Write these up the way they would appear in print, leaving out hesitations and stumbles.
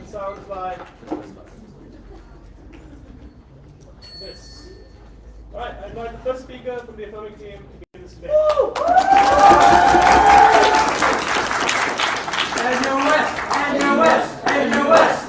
sounds like this. Alright, I invite the first speaker from the Affirmative team to begin this debate. NUS.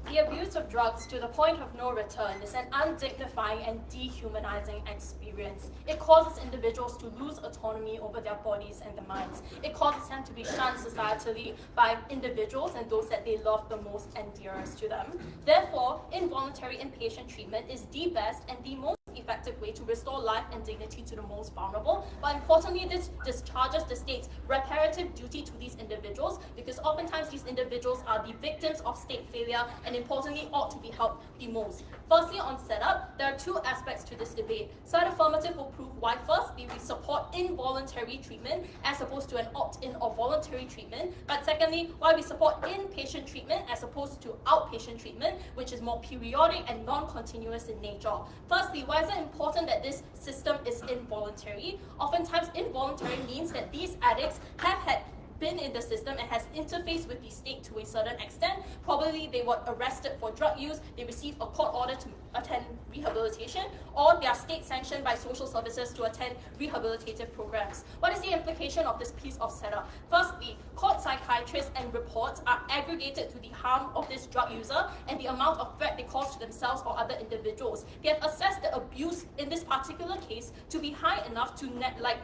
The abuse of drugs to the point of no return is an undignifying and dehumanizing experience. It causes individuals to lose autonomy over their bodies and their minds. It causes them to be shunned societally by individuals and those that they love the most and dearest to them. Therefore, involuntary inpatient treatment is the best and the most effective way to restore life and dignity to the most vulnerable. But importantly, this discharges the state's reparative duty to these individuals, because oftentimes these individuals are the victims of state failure and importantly ought to be helped the most. Firstly, on setup, there are two aspects to this debate. Side Affirmative will prove why firstly we support involuntary treatment as opposed to an opt-in or voluntary treatment, but secondly, why we support inpatient treatment as opposed to outpatient treatment, which is more periodic and non-continuous in nature. Firstly, why is it important that this system is involuntary? Oftentimes, involuntary means that these addicts have had been in the system and has interfaced with the state to a certain extent. Probably they were arrested for drug use, they received a court order to attend rehabilitation, or they are state sanctioned by social services to attend rehabilitative programs. What is the implication of this piece of setup? Firstly, court psychiatrists and reports are aggregated to the harm of this drug user and the amount of threat they cause to themselves or other individuals. They have assessed the abuse in this particular case to be high enough to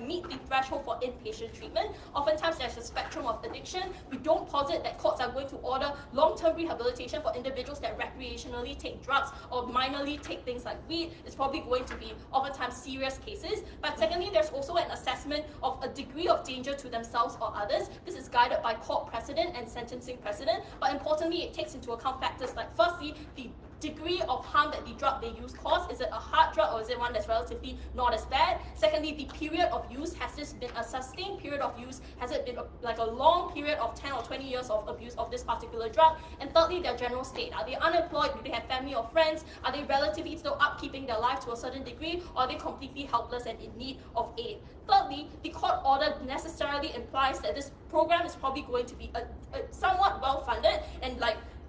meet the threshold for inpatient treatment. Oftentimes there's a spectrum of addiction. We don't posit that courts are going to order long-term rehabilitation for individuals that recreationally take drugs or minorly take things like weed. It's probably going to be oftentimes serious cases. But secondly, there's also an assessment of a degree of danger to themselves or others. This is guided by court precedent and sentencing precedent. But importantly, it takes into account factors like firstly, the degree of harm that the drug they use cause. Is it a hard drug or is it one that's relatively not as bad? Secondly, the period of use. Has this been a sustained period of use? Has it been like a long period of 10 or 20 years of abuse of this particular drug? And thirdly, their general state. Are they unemployed? Do they have family or friends? Are they relatively still upkeeping their life to a certain degree? Or are they completely helpless and in need of aid? Thirdly, the court order necessarily implies that this program is probably going to be a somewhat well-funded and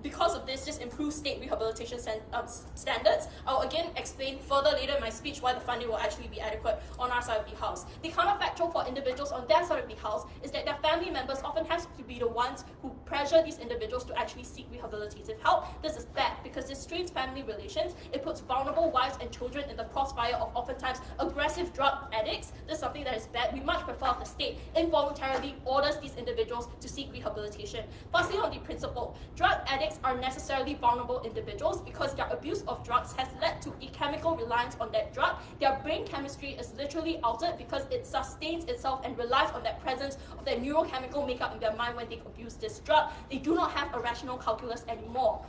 because of this, just improve state rehabilitation standards. I'll again explain further later in my speech why the funding will actually be adequate on our side of the house. The counterfactual for individuals on their side of the house is that their family members often have to be the ones who pressure these individuals to actually seek rehabilitative help. This is bad because this strains family relations. It puts vulnerable wives and children in the crossfire of oftentimes aggressive drug addicts. This is something that is bad. We much prefer if the state involuntarily orders these individuals to seek rehabilitation. Firstly, on the principle, drug addicts are necessarily vulnerable individuals because their abuse of drugs has led to a chemical reliance on that drug. Their brain chemistry is literally altered because it sustains itself and relies on that presence of their neurochemical makeup in their mind when they abuse this drug. They do not have a rational calculus anymore.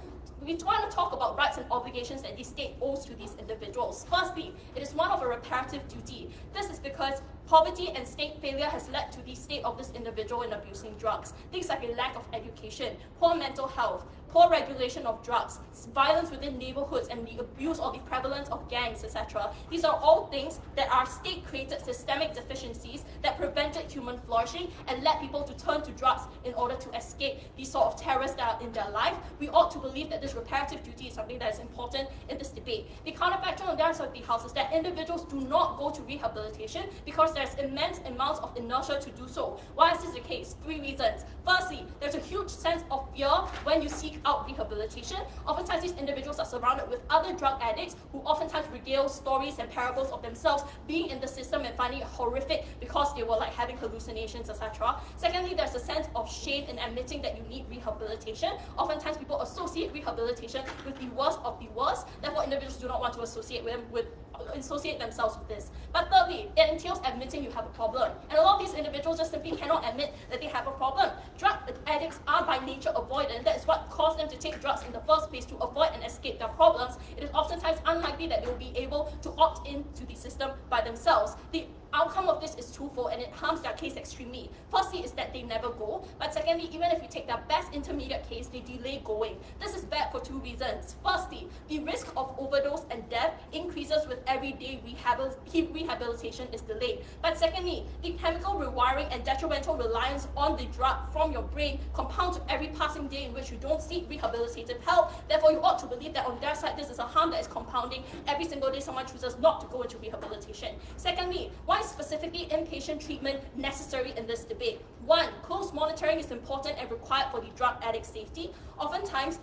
We want to talk about rights and obligations that the state owes to these individuals. Firstly, it is one of a reparative duty. This is because poverty and state failure has led to the state of this individual in abusing drugs. Things like a lack of education, poor mental health, poor regulation of drugs, violence within neighborhoods, and the abuse or the prevalence of gangs, etc. These are all things that are state-created systemic deficiencies that prevented human flourishing and led people to turn to drugs in order to escape these sort of terrors that are in their life. We ought to believe that this reparative duty is something that is important in this debate. The counterfactual on the other side of the house is that individuals do not go to rehabilitation because there's immense amounts of inertia to do so. Why is this the case? 3 reasons. Firstly, there's a huge sense of fear when you seek out rehabilitation. Oftentimes these individuals are surrounded with other drug addicts who oftentimes regale stories and parables of themselves being in the system and finding it horrific because they were having hallucinations, etc. Secondly, there's a sense of shame in admitting that you need rehabilitation. Oftentimes people associate rehabilitation with the worst of the worst. Therefore, individuals do not want to associate them with associate themselves with this. But thirdly, it entails admitting you have a problem. And a lot of these individuals just simply cannot admit that they have a problem. Drug addicts are by nature avoidant. That is what caused them to take drugs in the first place, to avoid and escape their problems. It is oftentimes unlikely that they will be able to opt into the system by themselves. The outcome of this is twofold, and it harms their case extremely. Firstly is that they never go, but secondly, even if you take their best intermediate case, they delay going. This is bad for two reasons. Firstly, the risk of overdose and death increases with every day rehabilitation is delayed. But secondly, the chemical rewiring and detrimental reliance on the drug from your brain compounds with every passing day in which you don't seek rehabilitative help. Therefore, you ought to believe that on their side, this is a harm that is compounding every single day someone chooses not to go into rehabilitation. Secondly, why is specifically inpatient treatment necessary in this debate? One, close monitoring is important and required for the drug addict safety. Oftentimes,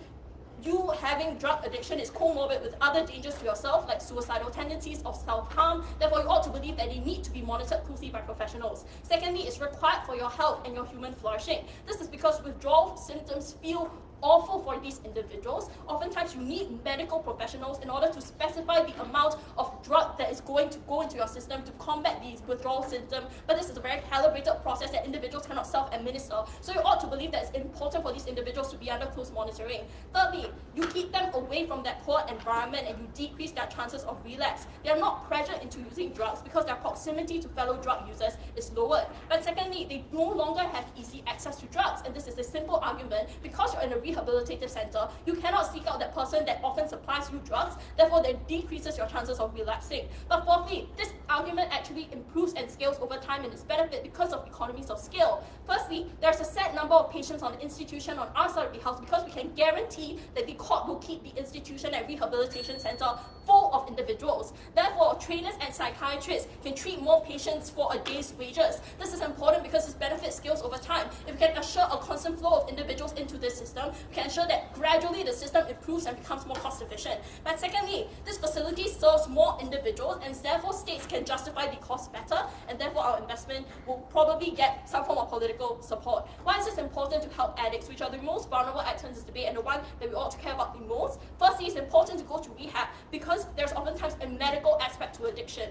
you having drug addiction is comorbid with other dangers to yourself, like suicidal tendencies or self-harm. Therefore, you ought to believe that they need to be monitored closely by professionals. Secondly, it's required for your health and your human flourishing. This is because withdrawal symptoms feel awful for these individuals. Oftentimes, you need medical professionals in order to specify the amount of drug that is going to go into your system to combat these withdrawal symptoms. But this is a very calibrated process that individuals cannot self-administer. So you ought to believe that it's important for these individuals to be under close monitoring. Thirdly, you keep them away from that poor environment and you decrease their chances of relapse. They are not pressured into using drugs because their proximity to fellow drug users is lowered. But secondly, they no longer have easy access to drugs. And this is a simple argument. Because you're in a rehabilitative center, you cannot seek out that person that often supplies you drugs, therefore that decreases your chances of relapsing. But fourthly, this argument actually improves and scales over time in its benefit because of economies of scale. Firstly, there's a set number of patients on the institution on our side of the house because we can guarantee that the court will keep the institution and rehabilitation center full of individuals. Therefore, trainers and psychiatrists can treat more patients for a day's wages. This is important because this benefit scales over time. If we can assure a constant flow of individuals into this system, we can ensure that gradually the system improves and becomes more cost efficient. But secondly, this facility serves more individuals and therefore states can justify the cost better, and therefore our investment will probably get some form of political support. Why is this important to help addicts, which are the most vulnerable actors in this debate and the one that we ought to care about the most? Firstly, it's important to go to rehab because there's oftentimes a medical aspect to addiction.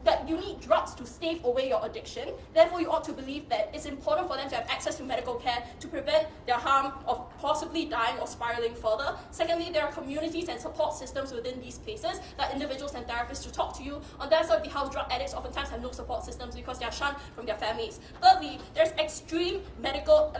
That you need drugs to stave away your addiction. Therefore, you ought to believe that it's important for them to have access to medical care to prevent their harm of possibly dying or spiraling further. Secondly, there are communities and support systems within these places, like individuals and therapists to talk to you. On that side of the house, drug addicts oftentimes have no support systems because they are shunned from their families. Thirdly, there's extensive medical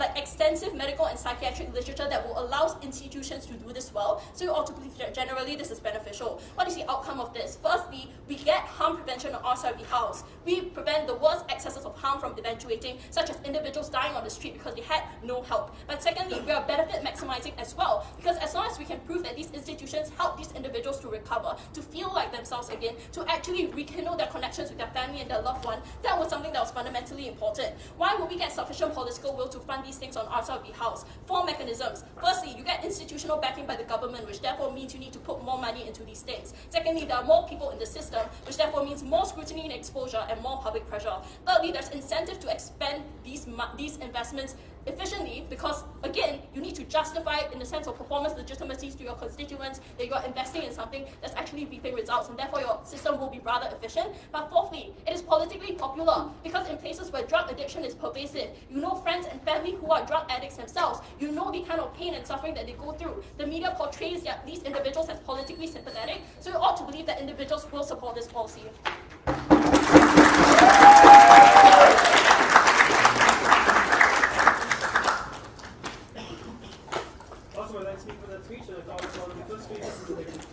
and psychiatric literature that will allow institutions to do this well. So you ought to believe that generally this is beneficial. What is the outcome of this? Firstly, we get harm prevention on our side of the house. We prevent the worst excesses of harm from eventuating, such as individuals dying on the street because they had no help. But secondly, we are benefit maximizing as well, because as long as we can prove that these institutions help these individuals to recover, to feel like themselves again, to actually rekindle their connections with their family and their loved one, that was something that was fundamentally important. Why will we get sufficient political will to fund these things on our side of the house? 4 mechanisms. Firstly, you get institutional backing by the government, which therefore means you need to put more money into these things. Secondly, there are more people in the system, which therefore means more scrutiny and exposure and more public pressure. Thirdly, there's incentive to expend these investments efficiently because, again, you need to justify in the sense of performance legitimacy to your constituents that you are investing in something that's actually reaping results, and therefore your system will be rather efficient. But fourthly, it is politically popular because in places where drug addiction is pervasive, you know friends and family who are drug addicts themselves, you know the kind of pain and suffering that they go through. The media portrays these individuals as politically sympathetic, so you ought to believe that individuals will support this policy. Also, I'd like to speak for that speech, and I thought it was one of the first speakers in the debate.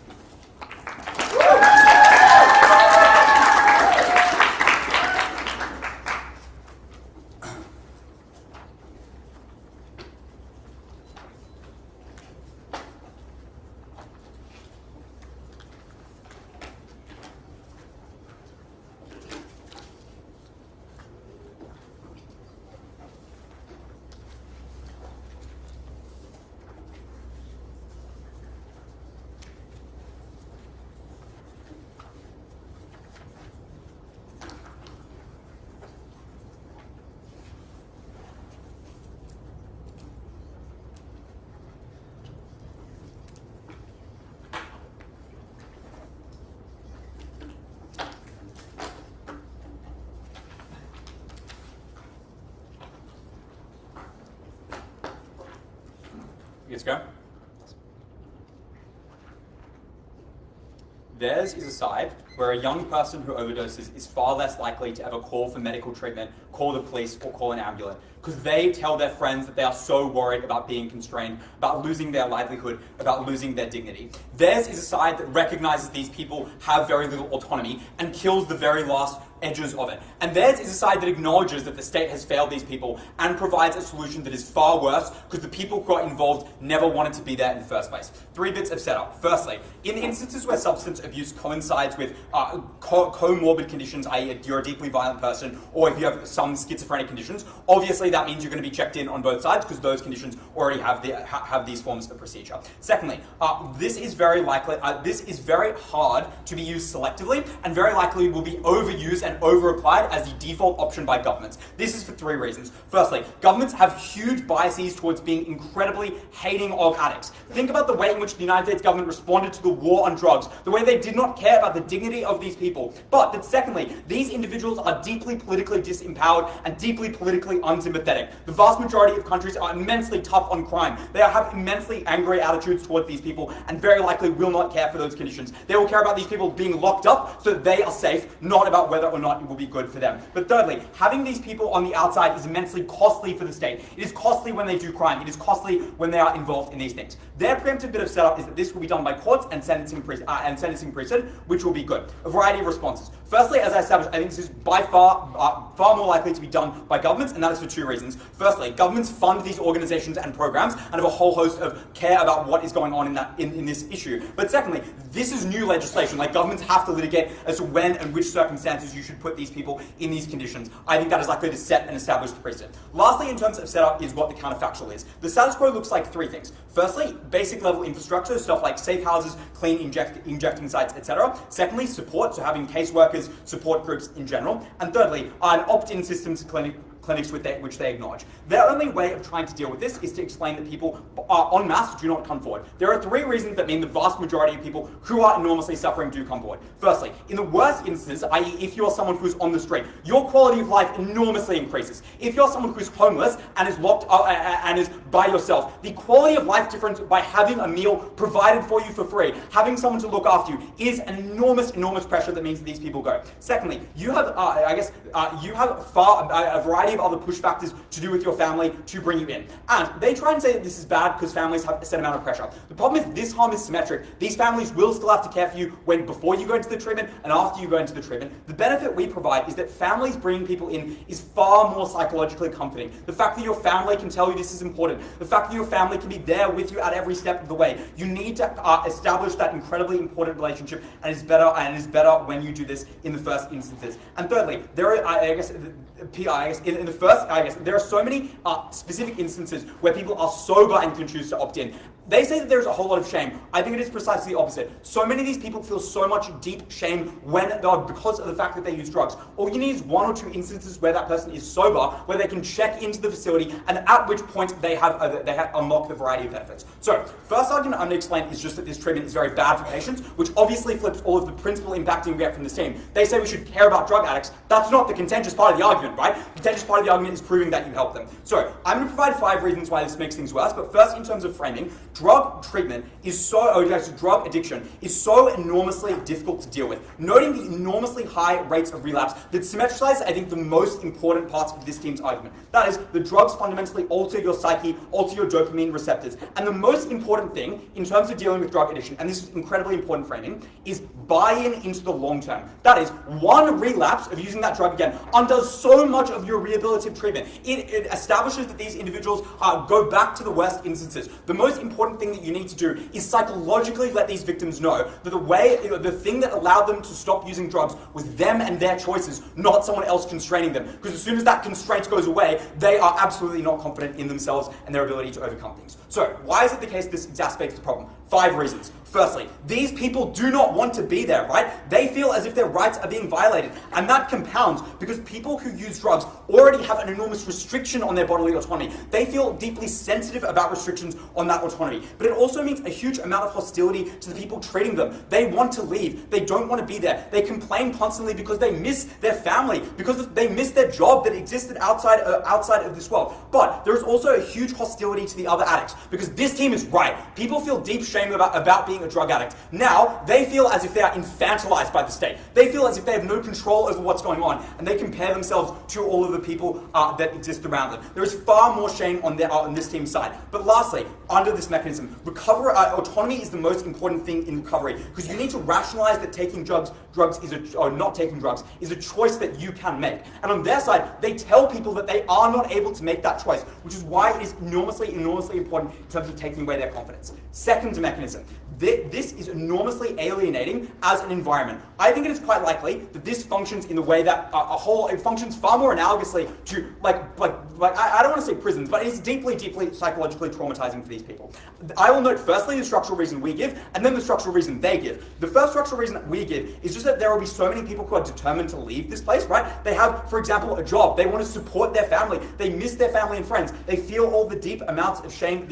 Good to go? Theirs is a side where a young person who overdoses is far less likely to ever call for medical treatment, call the police, or call an ambulance, because they tell their friends that they are so worried about being constrained, about losing their livelihood, about losing their dignity. Theirs is a side that recognizes these people have very little autonomy and kills the very last edges of it. And theirs is a side that acknowledges that the state has failed these people and provides a solution that is far worse because the people who are involved never wanted to be there in the first place. 3 bits of setup. Firstly, in instances where substance abuse coincides with comorbid conditions, i.e. you're a deeply violent person, or if you have some schizophrenic conditions, obviously that means you're going to be checked in on both sides because those conditions already have these forms of procedure. Secondly, this is very hard to be used selectively and very likely will be overused and over-applied as the default option by governments. This is for 3 reasons. Firstly, governments have huge biases towards being incredibly hating of addicts. Think about the way in which the United States government responded to the war on drugs, the way they did not care about the dignity of these people. But that secondly, these individuals are deeply politically disempowered and deeply politically unsympathetic. The vast majority of countries are immensely tough on crime. They have immensely angry attitudes towards these people and very likely will not care for those conditions. They will care about these people being locked up so that they are safe, not about whether or not it will be good for them. But thirdly, having these people on the outside is immensely costly for the state. It is costly when they do crime. It is costly when they are involved in these things. Their preemptive bit of setup is that this will be done by courts and sentencing precedent, which will be good. A variety of responses. Firstly, as I established, I think this is by far more likely to be done by governments, and that is for 2 reasons. Firstly, governments fund these organizations and programs and have a whole host of care about what is going on in this issue. But secondly, this is new legislation. Like, governments have to litigate as to when and which circumstances you should put these people in these conditions. I think that is likely to set and establish the precedent. Lastly, in terms of setup, is what the counterfactual is. The status quo looks like 3 things. Firstly, basic level infrastructure, stuff like safe houses, clean injecting sites, etc. Secondly, support, so having caseworkers, support groups in general. And thirdly, an opt-in systems clinics which they acknowledge. Their only way of trying to deal with this is to explain that people en masse do not come forward. There are 3 reasons that mean the vast majority of people who are enormously suffering do come forward. Firstly, in the worst instances, i.e. if you're someone who's on the street, your quality of life enormously increases. If you're someone who's homeless and is locked up and is by yourself, the quality of life difference by having a meal provided for you for free, having someone to look after you, is an enormous pressure that means that these people go. Secondly, you have a variety of other push factors to do with your family to bring you in. And they try and say that this is bad because families have a set amount of pressure. The problem is this harm is symmetric. These families will still have to care for you before you go into the treatment and after you go into the treatment. The benefit we provide is that families bringing people in is far more psychologically comforting. The fact that your family can tell you this is important, the fact that your family can be there with you at every step of the way. You need to establish that incredibly important relationship, and it is better when you do this in the first instances. And thirdly, there are, there are so many specific instances where people are sober and can choose to opt in. They say that there's a whole lot of shame. I think it is precisely the opposite. So many of these people feel so much deep shame because of the fact that they use drugs. All you need is 1 or 2 instances where that person is sober, where they can check into the facility, and at which point they have unlocked the variety of benefits. So, first argument I'm going to explain is just that this treatment is very bad for patients, which obviously flips all of the principal impact you get from this team. They say we should care about drug addicts. That's not the contentious part of the argument, right? The contentious part of the argument is proving that you help them. So, I'm going to provide 5 reasons why this makes things worse, but first, in terms of framing, drug addiction is so enormously difficult to deal with. Noting the enormously high rates of relapse that symmetricize, I think, the most important parts of this team's argument. That is, the drugs fundamentally alter your psyche, alter your dopamine receptors. And the most important thing in terms of dealing with drug addiction, and this is incredibly important framing, is buy-in into the long term. That is, 1 relapse of using that drug again undoes so much of your rehabilitative treatment. It establishes that these individuals go back to the worst instances. The most important thing that you need to do is psychologically let these victims know that the thing that allowed them to stop using drugs was them and their choices, not someone else constraining them. Because as soon as that constraint goes away, they are absolutely not confident in themselves and their ability to overcome things. So, why is it the case this exacerbates the problem? 5 reasons. Firstly, these people do not want to be there, right? They feel as if their rights are being violated. And that compounds because people who use drugs already have an enormous restriction on their bodily autonomy. They feel deeply sensitive about restrictions on that autonomy. But it also means a huge amount of hostility to the people treating them. They want to leave. They don't want to be there. They complain constantly because they miss their family, because they miss their job that existed outside of this world. But there is also a huge hostility to the other addicts because this team is right. People feel deep shame about being a drug addict. Now, they feel as if they are infantilized by the state. They feel as if they have no control over what's going on, and they compare themselves to all of the people that exist around them. There is far more shame on this team's side. But lastly, under this mechanism, autonomy is the most important thing in recovery because you need to rationalize that taking drugs or not taking drugs is a choice that you can make. And on their side, they tell people that they are not able to make that choice, which is why it is enormously important in terms of taking away their confidence. Second mechanism. This is enormously alienating as an environment. I think it is quite likely that this functions in the way that it functions far more analogously to I don't want to say prisons, but it's deeply psychologically traumatizing for these people. I will note firstly the structural reason we give, and then the structural reason they give. The first structural reason that we give is just that there will be so many people who are determined to leave this place, right? They have, for example, a job. They want to support their family. They miss their family and friends. They feel all the deep amounts of shame that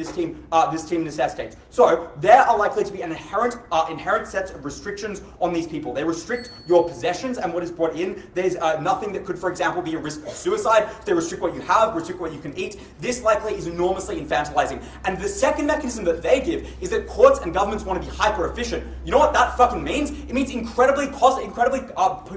this team necessitates. So there are likely to be an inherent sets of restrictions on these people. They restrict your possessions and what is brought in. There's nothing that could, for example, be a risk of suicide. They restrict what you have, restrict what you can eat. This likely is enormously infantilizing. And the second mechanism that they give is that courts and governments want to be hyper efficient. You know what that fucking means? It means incredibly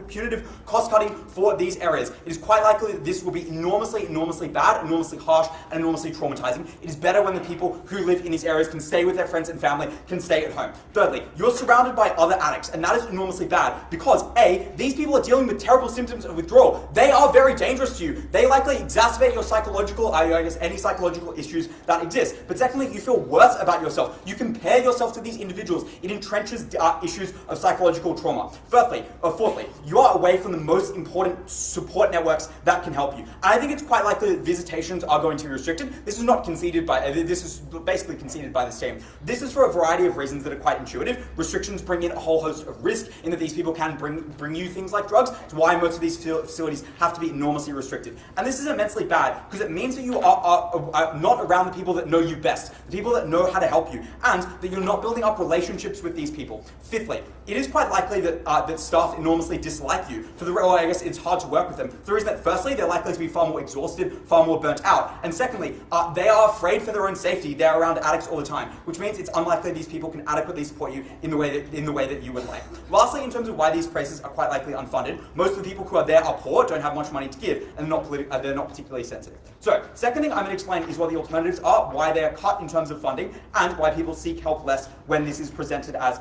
punitive cost cutting for these areas. It is quite likely that this will be enormously bad, enormously harsh, and enormously traumatizing. It is better when the people who live in these areas can stay with their friends and family, can stay at home. Thirdly, you're surrounded by other addicts, and that is enormously bad because A, these people are dealing with terrible symptoms of withdrawal. They are very dangerous to you. They likely exacerbate your psychological, any psychological issues that exist. But secondly, you feel worse about yourself. You compare yourself to these individuals. It entrenches issues of psychological trauma. Fourthly, you are away from the most important support networks that can help you. And I think it's quite likely that visitations are going to be restricted. This is basically conceded by this team. This is for a variety of reasons that are quite intuitive. Restrictions bring in a whole host of risk in that these people can bring you things like drugs. It's why most of these facilities have to be enormously restricted. And this is immensely bad because it means that you are not around the people that know you best, the people that know how to help you, and that you're not building up relationships with these people. Fifthly, it is quite likely that staff enormously dislike you. I guess it's hard to work with them. For the reason that firstly, they're likely to be far more exhausted, far more burnt out. And secondly, they are afraid for their own safety. They're around addicts all the time, which means it's unlikely these people can adequately support you in the way that you would like. Lastly, in terms of why these places are quite likely unfunded, most of the people who are there are poor, don't have much money to give, and they're not particularly sensitive. So, second thing I'm going to explain is what the alternatives are, why they are cut in terms of funding, and why people seek help less when this is presented as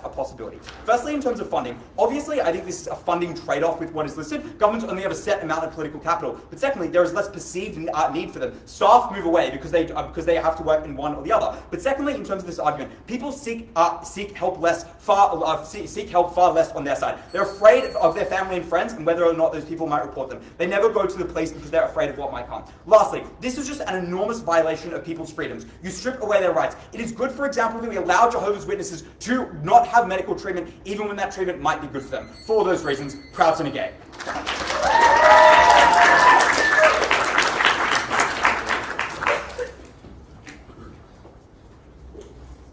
a possibility. Firstly, in terms of funding, obviously I think this is a funding trade-off with what is listed. Governments only have a set amount of political capital. But secondly, there is less perceived need for them. Staff move away because they have to work in one or the other. But secondly, in terms of this argument, people seek help far less on their side. They're afraid of their family and friends and whether or not those people might report them. They never go to the police because they're afraid of what might come. Lastly, this is just an enormous violation of people's freedoms. You strip away their rights. It is good, for example, that we allow Jehovah's Witnesses to not have medical treatment even when that treatment might be good for them. For all those reasons, proud to negate.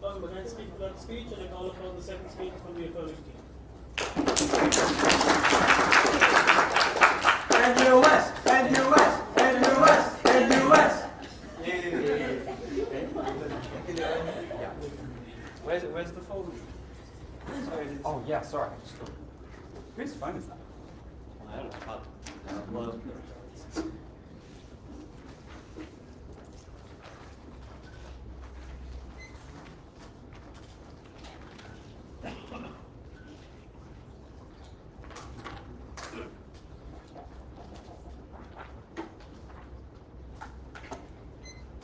We're going to speak for that speech, and I call upon the second speaker from the affirmative team. NUS, NUS, NUS, NUS. Where's the folder? Oh yeah, sorry. Whose phone is that? I don't know.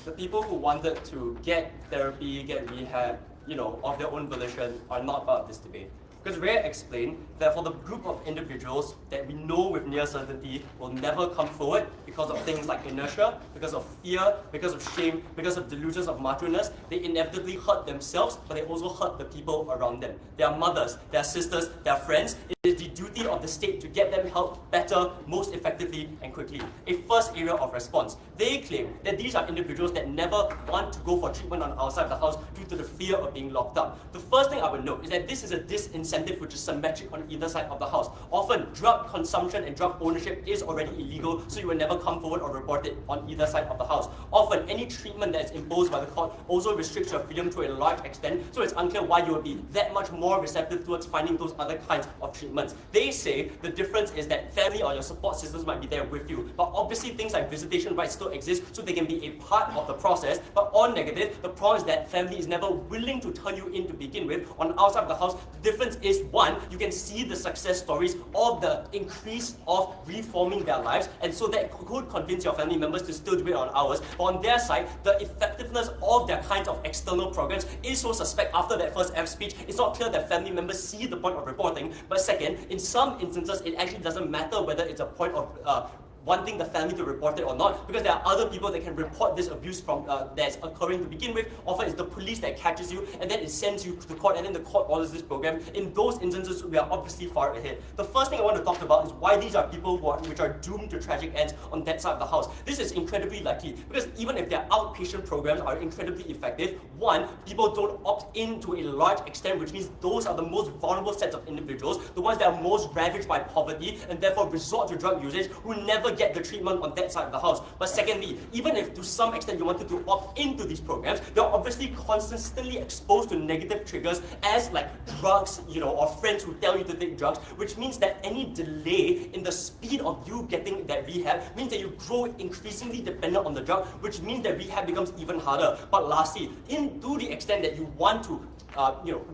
The people who wanted to get therapy, get rehab, of their own volition are not part of this debate. Because Ray explained that for the group of individuals that we know with near certainty will never come forward because of things like inertia, because of fear, because of shame, because of delusions of macho-ness, they inevitably hurt themselves, but they also hurt the people around them. Their mothers, their sisters, their friends. It is the duty of the state to get them help better, most effectively, and quickly. A first area of response. They claim that these are individuals that never want to go for treatment on outside the house due to the fear of being locked up. The first thing I would note is that this is a disincentive which is symmetric on either side of the house. Often, drug consumption and drug ownership is already illegal, so you will never come forward or report it on either side of the house. Often, any treatment that is imposed by the court also restricts your freedom to a large extent, so it's unclear why you will be that much more receptive towards finding those other kinds of treatments. They say the difference is that family or your support systems might be there with you, but obviously things like visitation rights still exist, so they can be a part of the process. But on negative, the problem is that family is never willing to turn you in to begin with. On outside of the house, the difference is one, you can see the success stories of the increase of reforming their lives, and so that could convince your family members to still do it on ours. But on their side, the effectiveness of their kinds of external programs is so suspect after that first F speech. It's not clear that family members see the point of reporting. But second, in some instances, it actually doesn't matter whether it's a point of wanting the family to report it or not, because there are other people that can report this abuse from that's occurring to begin with. Often it's the police that catches you, and then it sends you to the court, and then the court orders this program. In those instances, we are obviously far ahead. The first thing I want to talk about is why these are people which are doomed to tragic ends on that side of the house. This is incredibly likely, because even if their outpatient programs are incredibly effective, one, people don't opt in to a large extent, which means those are the most vulnerable sets of individuals, the ones that are most ravaged by poverty, and therefore resort to drug usage, who never get the treatment on that side of the house. But secondly, even if to some extent you wanted to opt into these programs, they're obviously constantly exposed to negative triggers as like drugs, or friends who tell you to take drugs, which means that any delay in the speed of you getting that rehab means that you grow increasingly dependent on the drug, which means that rehab becomes even harder. But lastly, to the extent that you want to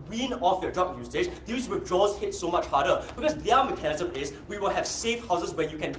wean off your drug usage, these withdrawals hit so much harder, because their mechanism is we will have safe houses where you can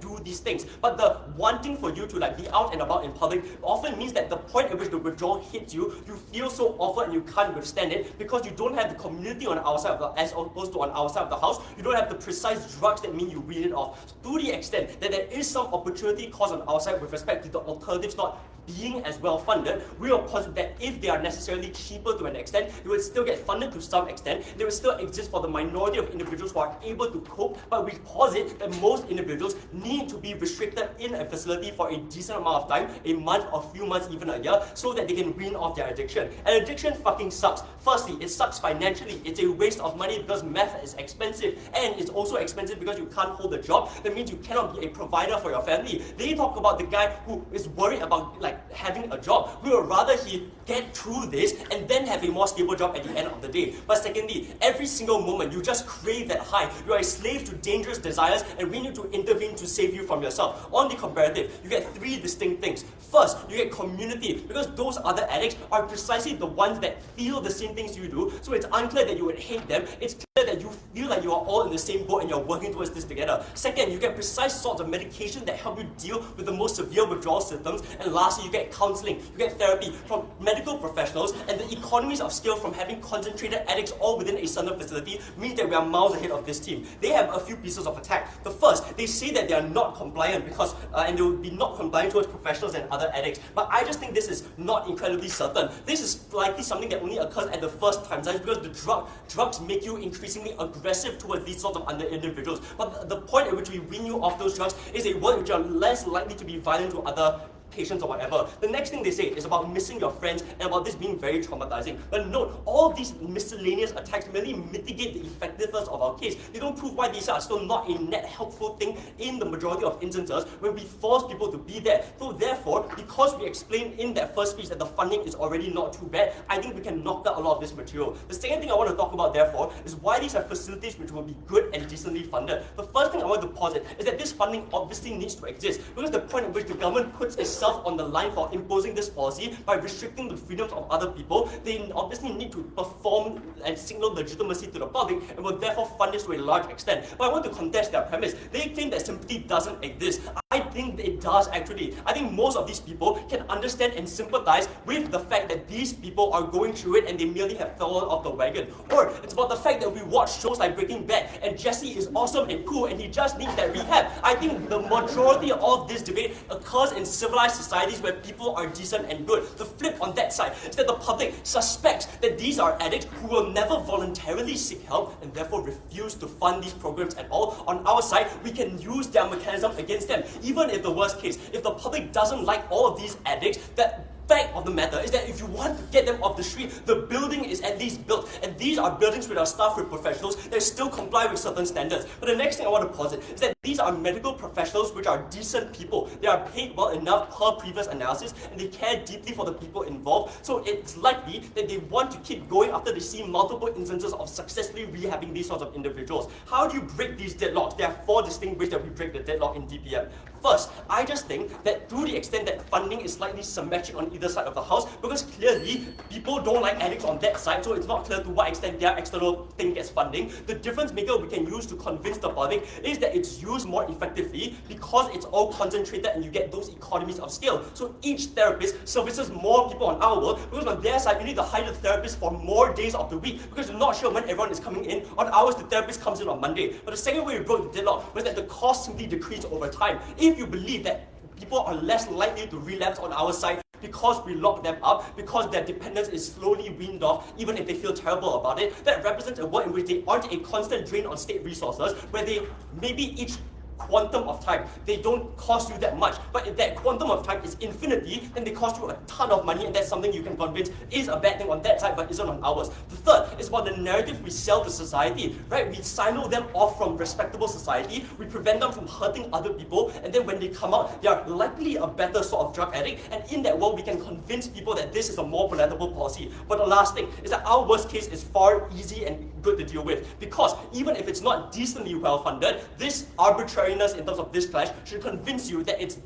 do these things. But the wanting for you to be out and about in public often means that the point at which the withdrawal hits you, you feel so awful and you can't withstand it, because you don't have the community on the outside of the, as opposed to on the outside of the house. You don't have the precise drugs that mean you wean it off. So to the extent that there is some opportunity cost on the outside with respect to the alternatives not being as well funded, we will posit that if they are necessarily cheaper to an extent, they will still get funded to some extent. They will still exist for the minority of individuals who are able to cope, but we posit that most individuals need to be restricted in a facility for a decent amount of time, a month, a few months, even a year, so that they can wean off their addiction. And addiction fucking sucks. Firstly, it sucks financially. It's a waste of money because meth is expensive, and it's also expensive because you can't hold a job. That means you cannot be a provider for your family. They talk about the guy who is worried about having a job. We would rather he get through this and then have a more stable job at the end of the day. But secondly, every single moment you just crave that high. You are a slave to dangerous desires, and we need to intervene to save you from yourself. On the comparative, you get three distinct things. First, you get community, because those other addicts are precisely the ones that feel the same things you do, so it's unclear that you would hate them. It's clear that you feel like you are all in the same boat and you're working towards this together. Second, you get precise sorts of medication that help you deal with the most severe withdrawal symptoms. And lastly, you get counseling, you get therapy from medical professionals, and the economies of scale from having concentrated addicts all within a single facility means that we are miles ahead of this team. They have a few pieces of attack. The first, they say that they are not compliant because, and they will be not compliant towards professionals and other addicts. But I just think this is not incredibly certain. This is likely something that only occurs at the first time, because the drugs make you increasingly aggressive towards these sorts of other individuals. But the point at which we wean you off those drugs is a world in which you are less likely to be violent to other patients or whatever. The next thing they say is about missing your friends and about this being very traumatizing. But note, all these miscellaneous attacks merely mitigate the effectiveness of our case. They don't prove why these are still not a net helpful thing in the majority of instances when we force people to be there. So therefore, because we explained in that first speech that the funding is already not too bad, I think we can knock out a lot of this material. The second thing I want to talk about, therefore, is why these are facilities which will be good and decently funded. The first thing I want to posit is that this funding obviously needs to exist, because the point at which the government puts itself themselves on the line for imposing this policy by restricting the freedoms of other people, they obviously need to perform and signal legitimacy to the public and will therefore fund this to a large extent. But I want to contest their premise. They claim that sympathy doesn't exist. I think it does actually. I think most of these people can understand and sympathize with the fact that these people are going through it and they merely have fallen off the wagon. Or it's about the fact that we watch shows like Breaking Bad and Jesse is awesome and cool and he just needs that rehab. I think the majority of this debate occurs in civilized societies where people are decent and good. The flip on that side is that the public suspects that these are addicts who will never voluntarily seek help and therefore refuse to fund these programs at all. On our side, we can use their mechanism against them. Even if the worst case, if the public doesn't like all of these addicts, that fact of the matter is that if you want to get them off the street, the building is at least built. And these are buildings with our staff with professionals that still comply with certain standards. But the next thing I want to posit is that these are medical professionals which are decent people. They are paid well enough per previous analysis and they care deeply for the people involved. So it's likely that they want to keep going after they see multiple instances of successfully rehabbing these sorts of individuals. How do you break these deadlocks? There are 4 distinct ways that we break the deadlock in DPM. First, I just think that to the extent that funding is slightly symmetric on either side of the house, because clearly people don't like addicts on that side, so it's not clear to what extent their external thing gets funding. The difference maker we can use to convince the public is that it's used more effectively because it's all concentrated and you get those economies of scale. So each therapist services more people on our world, because on their side you need to hire the therapist for more days of the week because you're not sure when everyone is coming in. On ours, the therapist comes in on Monday. But the second way we broke the deadlock was that the cost simply decreased over time. If you believe that people are less likely to relapse on our side because we lock them up, because their dependence is slowly weaned off, even if they feel terrible about it, that represents a world in which they aren't a constant drain on state resources, where they maybe each quantum of time, they don't cost you that much. But if that quantum of time is infinity, then they cost you a ton of money, and that's something you can convince is a bad thing on that side, but isn't on ours. The third is about the narrative we sell to society, right? We silo them off from respectable society, we prevent them from hurting other people, and then when they come out, they are likely a better sort of drug addict, and in that world, we can convince people that this is a more palatable policy. But the last thing is that our worst case is far easy and good to deal with, because even if it's not decently well funded, this arbitrariness in terms of this clash should convince you that it's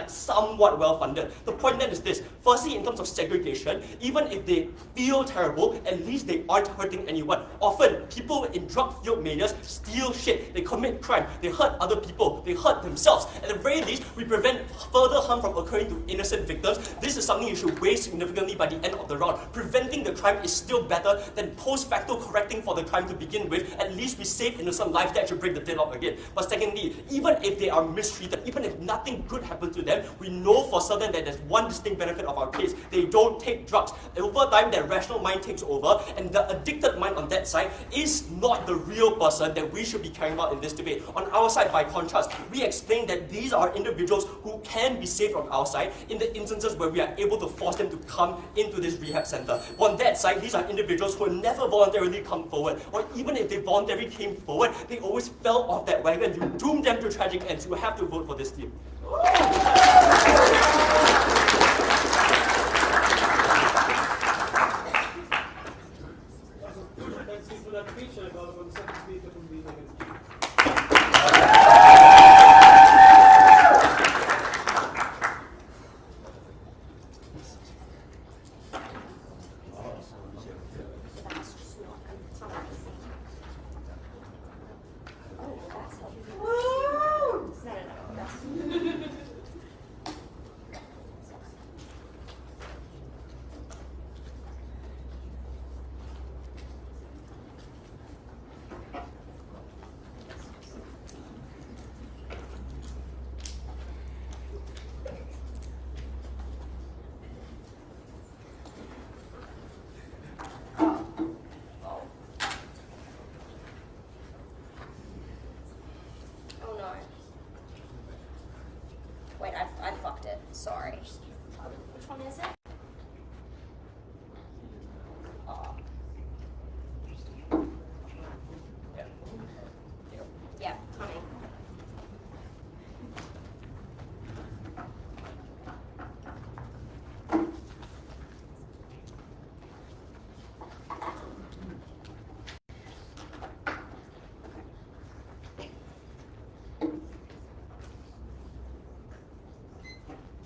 somewhat well funded. The point then is this: firstly, in terms of segregation, even if they feel terrible, at least they aren't hurting anyone. Often, people in drug-fueled manias steal shit, they commit crime, they hurt other people, they hurt themselves. At the very least, we prevent further harm from occurring to innocent victims. This is something you should weigh significantly by the end of the round. Preventing the crime is still better than post-facto correcting for the crime to begin with. At least we save innocent lives. That should break the deadlock again. But secondly, even if they are mistreated, even if nothing good happens to them, we know for certain that there's one distinct benefit of our case: they don't take drugs. Over time, their rational mind takes over, and the addicted mind on that side is not the real person that we should be caring about in this debate. On our side, by contrast, we explain that these are individuals who can be saved on our side in the instances where we are able to force them to come into this rehab center. On that side, these are individuals who never voluntarily come forward, or even if they voluntarily came forward, they always fell off that wagon. You doom them to tragic ends. You have to vote for this team. Let's see for that feature about one second speaker from the Sorry. Which one is it? Yeah, coming.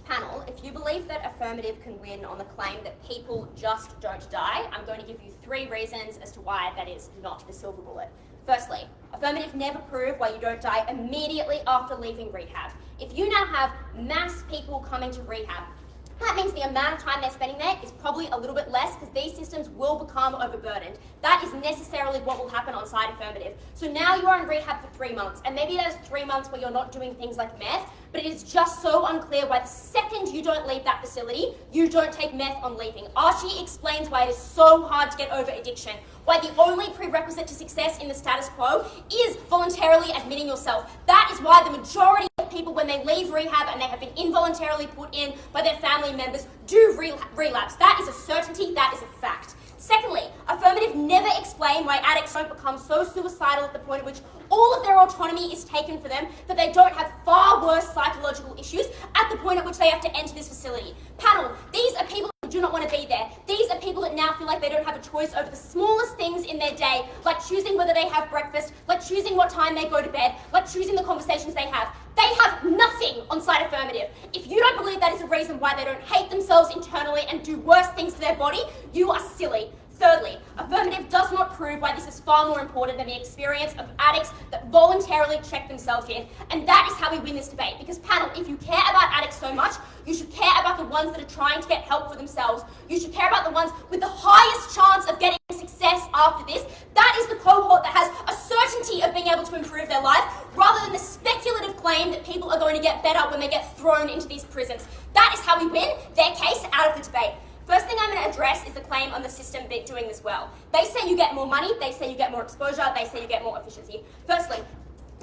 Panel, if if you believe that Affirmative can win on the claim that people just don't die, I'm going to give you 3 reasons as to why that is not the silver bullet. Firstly, Affirmative never proved why you don't die immediately after leaving rehab. If you now have mass people coming to rehab, that means the amount of time they're spending there is probably a little bit less because these systems will become overburdened. That is necessarily what will happen on side Affirmative. So now you are in rehab for 3 months, and maybe there's 3 months where you're not doing things like meth, but it is just so unclear why the second you don't leave that facility, you don't take meth on leaving. Archie explains why it is so hard to get over addiction, why the only prerequisite to success in the status quo is voluntarily admitting yourself. That is why the majority of people, when they leave rehab and they have been involuntarily put in by their family members, do relapse. That is a certainty, that is a fact. Secondly, Affirmative never explain why addicts don't become so suicidal at the point at which all of their autonomy is taken for them that they don't have far worse psychological issues at the point at which they have to enter this facility. Panel, these are people who do not want to be there. These are people that now feel like they don't have a choice over the smallest things in their day, like choosing whether they have breakfast, like choosing what time they go to bed, like choosing the conversations they have. They have nothing on side Affirmative. If you don't believe that is a reason why they don't hate themselves internally and do worse things to their body, you are silly. Thirdly, Affirmative does not prove why this is far more important than the experience of addicts that voluntarily check themselves in. And that is how we win this debate. Because panel, if you care about addicts so much, you should care about the ones that are trying to get help for themselves. You should care about the ones with the highest chance of getting success after this. That is the cohort that has a certainty of being able to improve their life, rather than the speculative claim that people are going to get better when they get thrown into these prisons. That is how we win their case out of the debate. First thing I'm going to address is the claim on the system doing this well. They say you get more money, they say you get more exposure, they say you get more efficiency. Firstly,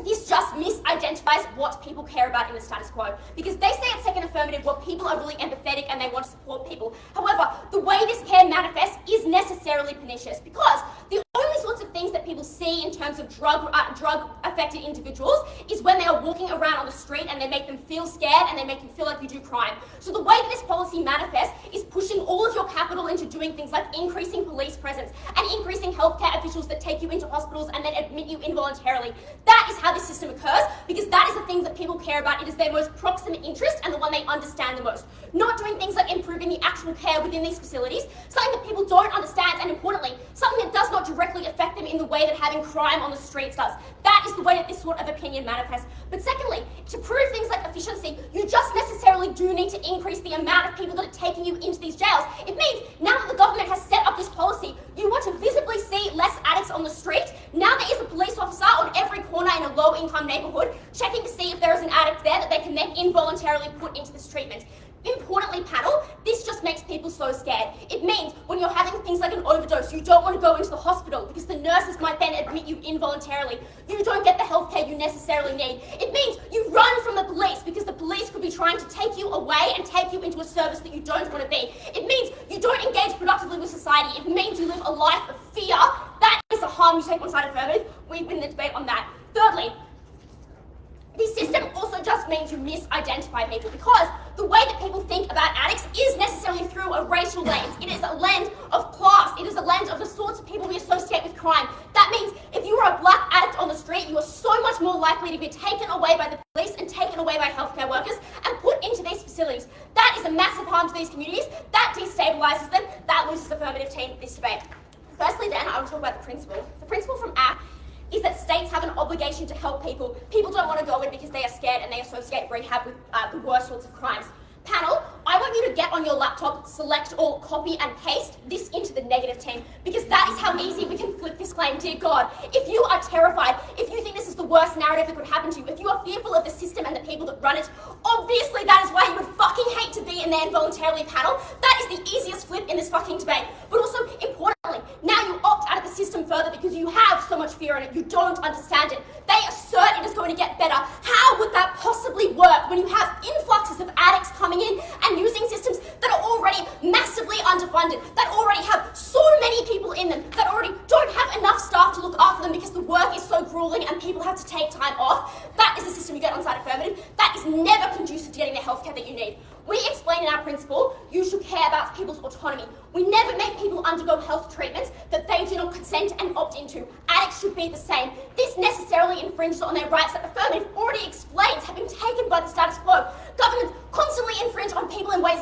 this just misidentifies what people care about in the status quo. Because they say at Second Affirmative, well, people are really empathetic and they want to support people. However, the way this care manifests is necessarily pernicious because the only sorts of things that people see in terms of drug-affected individuals is when they are walking around on the street and they make them feel scared and they make them feel like you do crime. So the way that this policy manifests is pushing all of your capital into doing things like increasing police presence and increasing healthcare officials that take you into hospitals and then admit you involuntarily. That is how this system occurs because that is the thing that people care about. It is their most proximate interest and the one they understand the most. Not doing things like improving the actual care within these facilities, something that people don't understand, and importantly, something that does not directly affect them in the way that having crime on the streets does. That is the way that this sort of opinion manifests. But secondly, to prove things like efficiency, you just necessarily do need to increase the amount of people that are taking you into these jails. It means now that the government has set up this policy, you want to visibly see less addicts on the street. Now there is a police officer on every corner in a low-income neighbourhood checking to see if there is an addict there that they can then involuntarily put into this treatment. Importantly, panel, this just makes people so scared. It means when you're having things like an overdose, you don't want to go into the hospital because the nurses might then admit you involuntarily. You don't get the healthcare you necessarily need. It means you run from the police because the police could be trying to take you away and take you into a service that you don't want to be. It means you don't engage productively with society. It means you live a life of fear. That is the harm you take on side Affirmative. We win the debate on that. Thirdly, this system also just means you misidentify people because the way that people think about addicts is necessarily through a racial lens. It is a lens of class. It is a lens of the sorts of people we associate with crime. That means if you are a black addict on the street, you are so much more likely to be taken away by the police and taken away by healthcare workers and put into these facilities. That is a massive harm to these communities. That destabilises them. That loses the Affirmative team this debate. Firstly, then, I will talk about the principle. The principle from ACT is that states have an obligation to help people. People don't want to go in because they are scared and they associate rehab with the worst sorts of crimes. Panel, I want you to get on your laptop, select all, copy and paste this into the negative team because that is how easy we can flip this claim. Dear God, if you are terrified, if you think this is the worst narrative that could happen to you, if you are fearful of the system and the people that run it, obviously that is why you would fucking hate to be in there involuntarily, panel. That is the easiest flip in this fucking debate. But also, importantly, now you opt out of the system further because you have so much fear in it, you don't understand it. They assert it is going to get better. How would that possibly work when you have influxes of addicts coming in and using systems that are already massively underfunded, that already have so many people in them, that already don't have enough staff to look after them because the work is so grueling and people have to take time off? That is the system you get on side Affirmative. That is never conducive to getting the healthcare that you need. We explain in our principle, you should care about people's autonomy. We never make people undergo health treatments that they do not consent and opt into. Addicts should be the same. This necessarily infringes on their rights that Affirmative already explains have been taken by the status quo. Governments constantly infringe on people in ways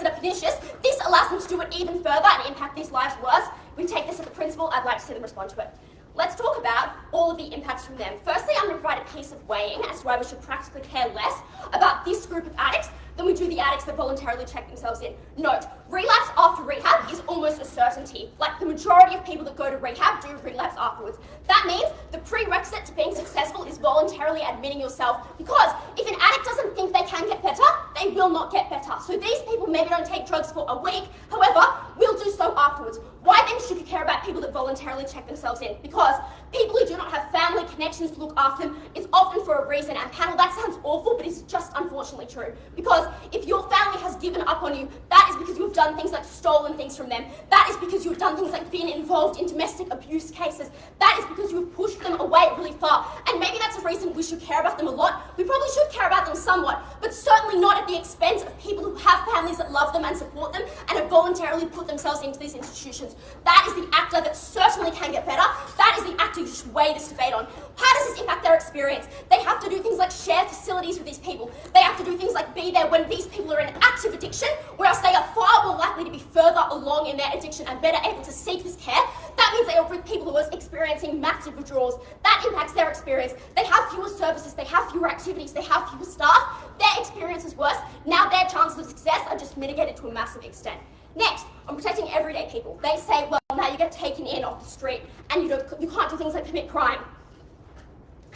even further and impact these lives worse, we take this as a principle. I'd like to see them respond to it. Let's talk about all of the impacts from them. Firstly, I'm going to provide a piece of weighing as to why we should practically care less about this group of addicts than we do the addicts that voluntarily check themselves in. Note, relapse after rehab is almost a certainty. Like, the majority of people that go to rehab do relapse afterwards. That means the prerequisite to being successful is voluntarily admitting yourself, because if an addict doesn't think they can get better, they will not get better. So these people maybe don't take drugs for a week, however, will do so afterwards. Why then should you care about people that voluntarily check themselves in? Because people who do not have family connections to look after them is often for a reason. And panel, that sounds awful, but it's just unfortunately true. Because if your family has given up on you, that is because you've done things like stolen things from them. That is because you've done things like been involved in domestic abuse cases. That is because you've pushed them away really far. And maybe that's a reason we should care about them a lot. We probably should care about them somewhat, but certainly not at the expense of people who have families that love them and support them and have voluntarily put themselves into these institutions. That is the actor that certainly can get better. That is the actor you should weigh this debate on. How does this impact their experience? They have to do things like share facilities with these people. They have to do things like be there when these people are in active addiction, whereas they are far more likely to be further along in their addiction and better able to seek this care. That means they are with people who are experiencing massive withdrawals. That impacts their experience. They have fewer services, they have fewer activities, they have fewer staff. Their experience is worse. Now their chances of success are just mitigated to a massive extent. Next, on protecting everyday people. They say, well, now you get taken in off the street and you can't do things like commit crime.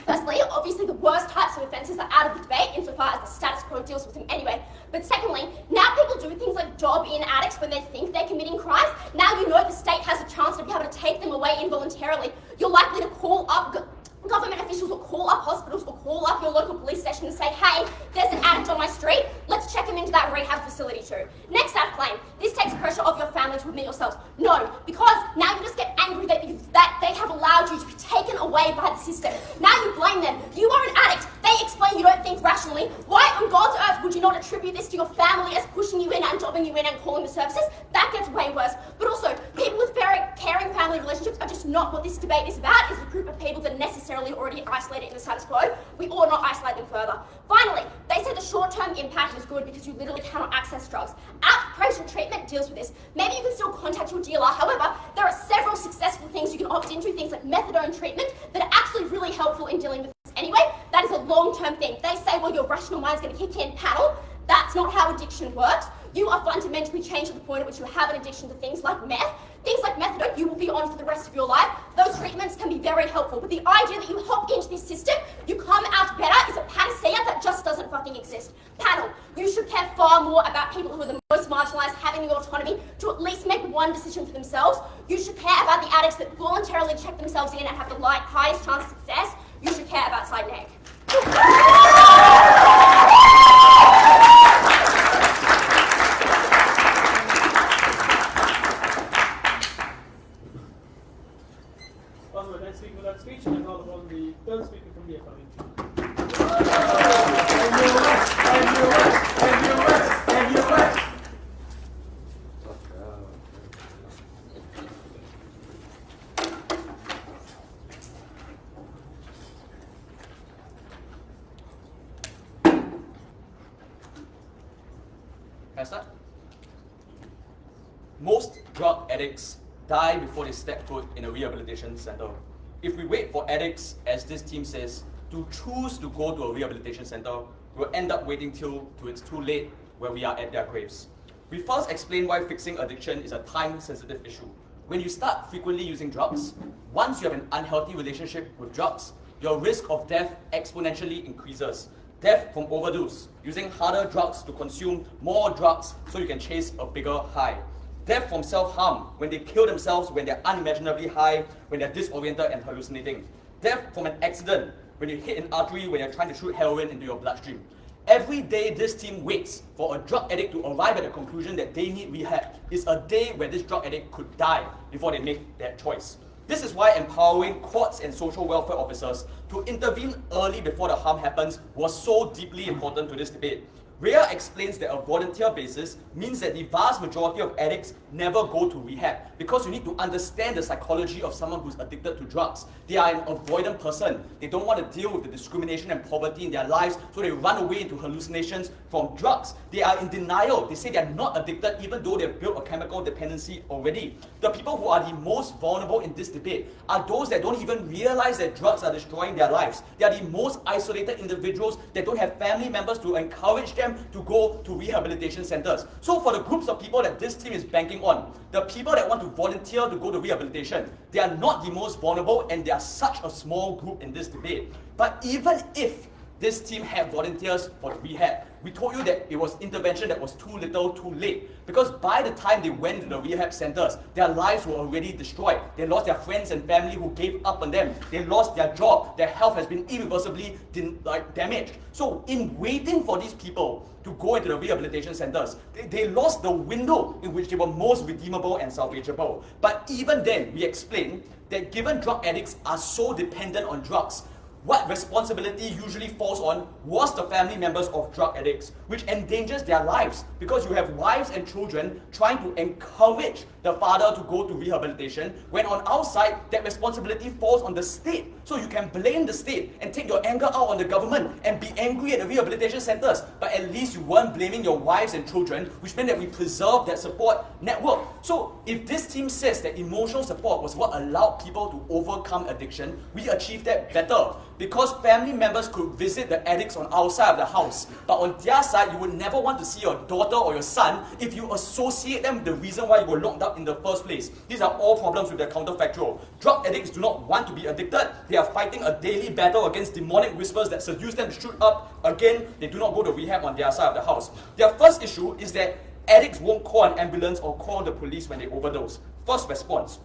Firstly, obviously the worst types of offences are out of the debate insofar as the status quo deals with them anyway. But secondly, now people do things like job in addicts when they think they're committing crimes. Now you know the state has a chance to be able to take them away involuntarily. You're likely to call up government officials or call up hospitals or call up your local police station and say, hey, there's an addict on my street, let's check him into that rehab facility too. Next ad claim, this takes pressure off your family to admit yourselves. No, because now you just get angry that they have allowed you to be taken away by the system. Now you blame them. You are an addict. They explain you don't think rationally. Why on God's earth would you not attribute this to your family as pushing you in and jobbing you in and calling the services? That gets way worse. But also, people with very caring family relationships are just not what this debate is about. It's a group of people that are necessarily already isolated in the status quo. We ought not isolate them further. Finally, they say the short-term impact is good because you literally cannot access drugs. Outpatient treatment deals with this. Maybe you can still contact your dealer. However, there are several successful things you can opt into, things like methadone treatment, that are actually really helpful in dealing with this anyway. That is a long-term thing. They say, well, your rational mind's going to kick in. Panel, that's not how addiction works. You are fundamentally changed to the point at which you have an addiction to things like meth. Things like methadone you will be on for the rest of your life. Those treatments can be very helpful, but the idea that you hop into this system, you come out better, is a panacea that just doesn't fucking exist. Panel, you should care far more about people who are the most marginalised having the autonomy to at least make one decision for themselves. You should care about the addicts that voluntarily check themselves in and have the highest chance of success. You should care about side neg. Also, next speaker for that speech, and call upon the third speaker from the affirmative. NUS. Can I start? Most drug addicts die before they step foot in a rehabilitation center. If we wait for addicts, as this team says, to choose to go to a rehabilitation center, we'll end up waiting till it's too late where we are at their graves. We first explain why fixing addiction is a time-sensitive issue. When you start frequently using drugs, once you have an unhealthy relationship with drugs, your risk of death exponentially increases. Death from overdose, using harder drugs to consume more drugs so you can chase a bigger high. Death from self-harm, when they kill themselves when they're unimaginably high, when they're disoriented and hallucinating. Death from an accident, when you hit an artery when you're trying to shoot heroin into your bloodstream. Every day this team waits for a drug addict to arrive at the conclusion that they need rehab is a day where this drug addict could die before they make that choice. This is why empowering courts and social welfare officers to intervene early before the harm happens was so deeply important to this debate. Rhea explains that a volunteer basis means that the vast majority of addicts never go to rehab because you need to understand the psychology of someone who's addicted to drugs. They are an avoidant person. They don't want to deal with the discrimination and poverty in their lives, so they run away into hallucinations from drugs. They are in denial. They say they're not addicted even though they've built a chemical dependency already. The people who are the most vulnerable in this debate are those that don't even realize that drugs are destroying their lives. They are the most isolated individuals that don't have family members to encourage them to go to rehabilitation centers. So for the groups of people that this team is banking on, the people that want to volunteer to go to rehabilitation, they are not the most vulnerable and they are such a small group in this debate. But even if this team had volunteers for the rehab, we told you that it was intervention that was too little, too late. Because by the time they went to the rehab centers, their lives were already destroyed. They lost their friends and family who gave up on them. They lost their job. Their health has been irreversibly damaged. So in waiting for these people to go into the rehabilitation centers, they lost the window in which they were most redeemable and salvageable. But even then, we explained that given drug addicts are so dependent on drugs, what responsibility usually falls on was the family members of drug addicts, which endangers their lives because you have wives and children trying to encourage the father to go to rehabilitation when on our side that responsibility falls on the state. So you can blame the state and take your anger out on the government and be angry at the rehabilitation centers, but at least you weren't blaming your wives and children, which meant that we preserved that support network. So if this team says that emotional support was what allowed people to overcome addiction, we achieved that better. Because family members could visit the addicts on our side of the house, but on their side, you would never want to see your daughter or your son if you associate them with the reason why you were locked up in the first place. These are all problems with their counterfactual. Drug addicts do not want to be addicted. They are fighting a daily battle against demonic whispers that seduce them to shoot up. Again, they do not go to rehab on their side of the house. Their first issue is that addicts won't call an ambulance or call the police when they overdose. First response.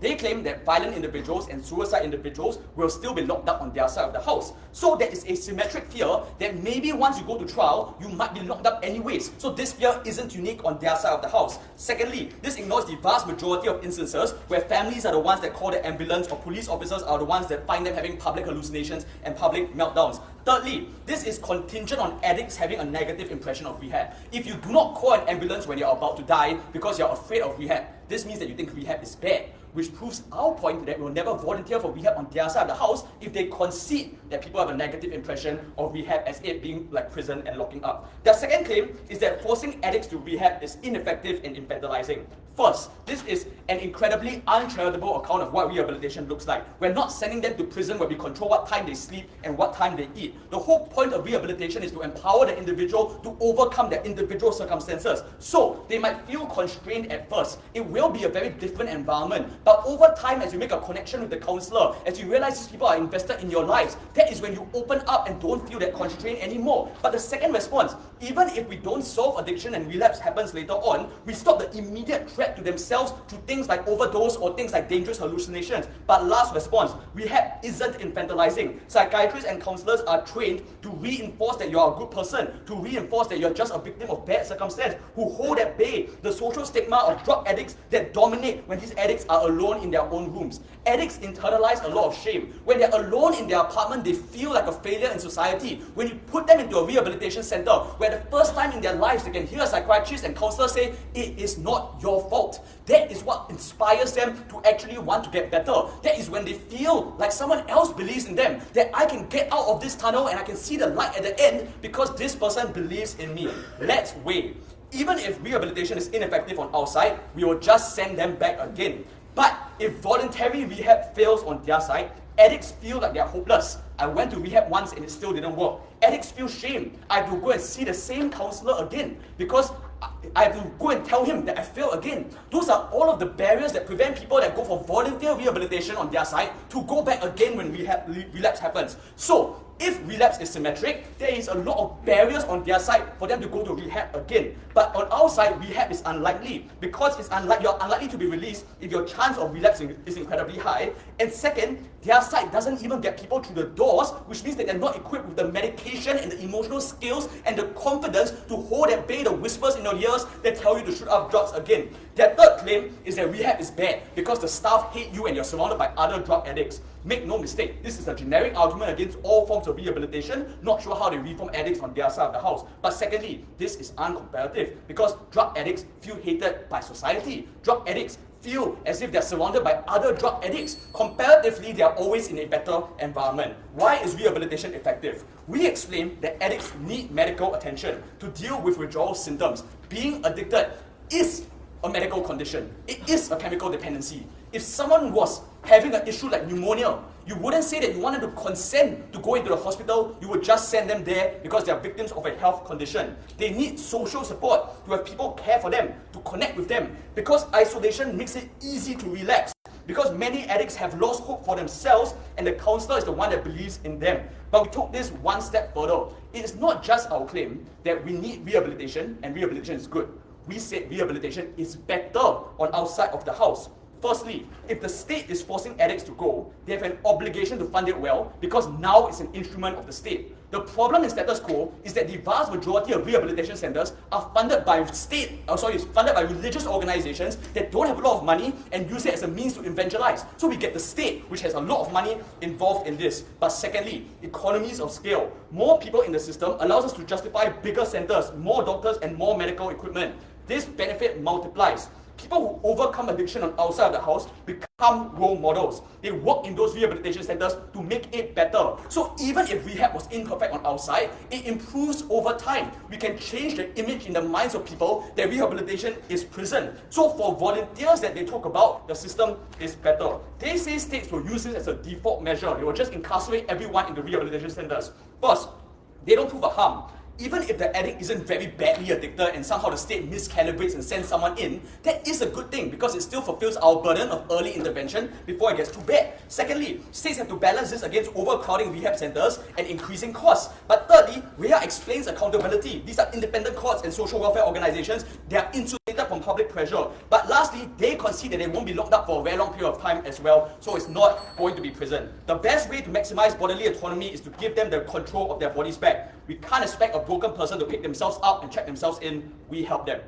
They claim that violent individuals and suicide individuals will still be locked up on their side of the house. So there is a symmetric fear that maybe once you go to trial, you might be locked up anyways. So this fear isn't unique on their side of the house. Secondly, this ignores the vast majority of instances where families are the ones that call the ambulance or police officers are the ones that find them having public hallucinations and public meltdowns. Thirdly, this is contingent on addicts having a negative impression of rehab. If you do not call an ambulance when you're about to die because you're afraid of rehab, this means that you think rehab is bad, which proves our point that we'll never volunteer for rehab on their side of the house if they concede that people have a negative impression of rehab as it being like prison and locking up. Their second claim is that forcing addicts to rehab is ineffective and infantilizing. First, this is an incredibly uncharitable account of what rehabilitation looks like. We're not sending them to prison where we control what time they sleep and what time they eat. The whole point of rehabilitation is to empower the individual to overcome their individual circumstances. So, they might feel constrained at first. It will be a very different environment. But over time, as you make a connection with the counselor, as you realize these people are invested in your lives, that is when you open up and don't feel that constraint anymore. But the second response, even if we don't solve addiction and relapse happens later on, we stop the immediate threat to themselves to things like overdose or things like dangerous hallucinations. But last response, rehab isn't infantilizing. Psychiatrists and counselors are trained to reinforce that you're a good person, to reinforce that you're just a victim of bad circumstance, who hold at bay the social stigma of drug addicts that dominate when these addicts are alone in their own rooms. Addicts internalize a lot of shame. When they're alone in their apartment, they feel like a failure in society. When you put them into a rehabilitation center, where the first time in their lives they can hear a psychiatrist and counselor say, it is not your fault. That is what inspires them to actually want to get better. That is when they feel like someone else believes in them, that I can get out of this tunnel and I can see the light at the end because this person believes in me. Let's wait. Even if rehabilitation is ineffective on our side, we will just send them back again. But if voluntary rehab fails on their side, addicts feel like they're hopeless. I went to rehab once and it still didn't work. Addicts feel shame. I have to go and see the same counselor again because I have to go and tell him that I failed again. Those are all of the barriers that prevent people that go for volunteer rehabilitation on their side to go back again when relapse happens. So, if relapse is symmetric, there is a lot of barriers on their side for them to go to rehab again. But on our side, rehab is unlikely because you're unlikely to be released if your chance of relapsing is incredibly high. And second, their side doesn't even get people through the doors, which means that they're not equipped with the medication and the emotional skills and the confidence to hold at bay the whispers in your ears that tell you to shoot up drugs again. Their third claim is that rehab is bad because the staff hate you and you're surrounded by other drug addicts. Make no mistake, this is a generic argument against all forms of rehabilitation, not sure how they reform addicts on their side of the house. But secondly, this is uncomparative because drug addicts feel hated by society. Drug addicts feel as if they're surrounded by other drug addicts. Comparatively, they are always in a better environment. Why is rehabilitation effective? We explain that addicts need medical attention to deal with withdrawal symptoms. Being addicted is a medical condition. It is a chemical dependency. If someone was having an issue like pneumonia, you wouldn't say that you wanted to consent to go into the hospital, you would just send them there because they are victims of a health condition. They need social support, to have people care for them, to connect with them, because isolation makes it easy to relapse. Because many addicts have lost hope for themselves and the counselor is the one that believes in them. But we took this one step further. It is not just our claim that we need rehabilitation and rehabilitation is good. We said rehabilitation is better on our side of the house. Firstly, if the state is forcing addicts to go, they have an obligation to fund it well because now it's an instrument of the state. The problem in status quo is that the vast majority of rehabilitation centers are funded by funded by religious organizations that don't have a lot of money and use it as a means to evangelize. So we get the state, which has a lot of money involved in this. But secondly, economies of scale. More people in the system allows us to justify bigger centers, more doctors and more medical equipment. This benefit multiplies. People who overcome addiction on outside of the house become role models. They work in those rehabilitation centers to make it better. So even if rehab was imperfect on our side, it improves over time. We can change the image in the minds of people that rehabilitation is prison. So for volunteers that they talk about, the system is better. They say states will use this as a default measure. They will just incarcerate everyone in the rehabilitation centers. First, they don't prove a harm. Even if the addict isn't very badly addicted and somehow the state miscalibrates and sends someone in, that is a good thing because it still fulfills our burden of early intervention before it gets too bad. Secondly, states have to balance this against overcrowding rehab centers and increasing costs. But thirdly, REHA explains accountability. These are independent courts and social welfare organizations. They are insulated from public pressure. But lastly, they concede that they won't be locked up for a very long period of time as well, so it's not going to be prison. The best way to maximize bodily autonomy is to give them the control of their bodies back. We can't expect a broken person to pick themselves up and check themselves in. We help them.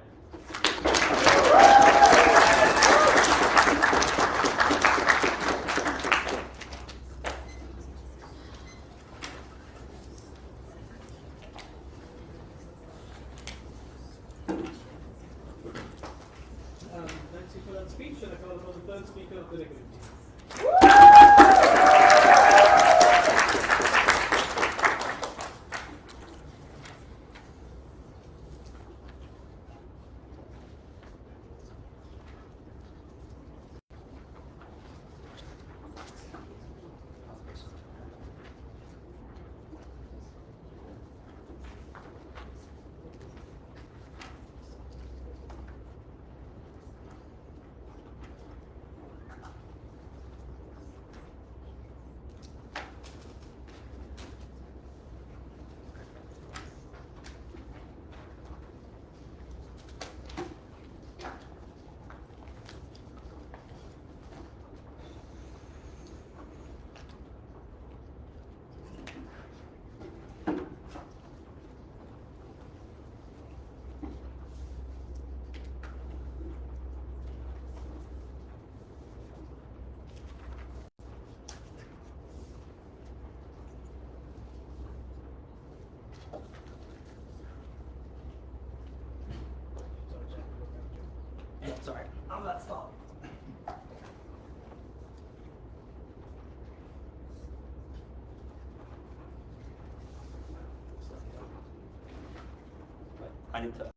Thanks for that speech, and I call upon the third speaker of the day. Sorry, I'm not stop. I need to.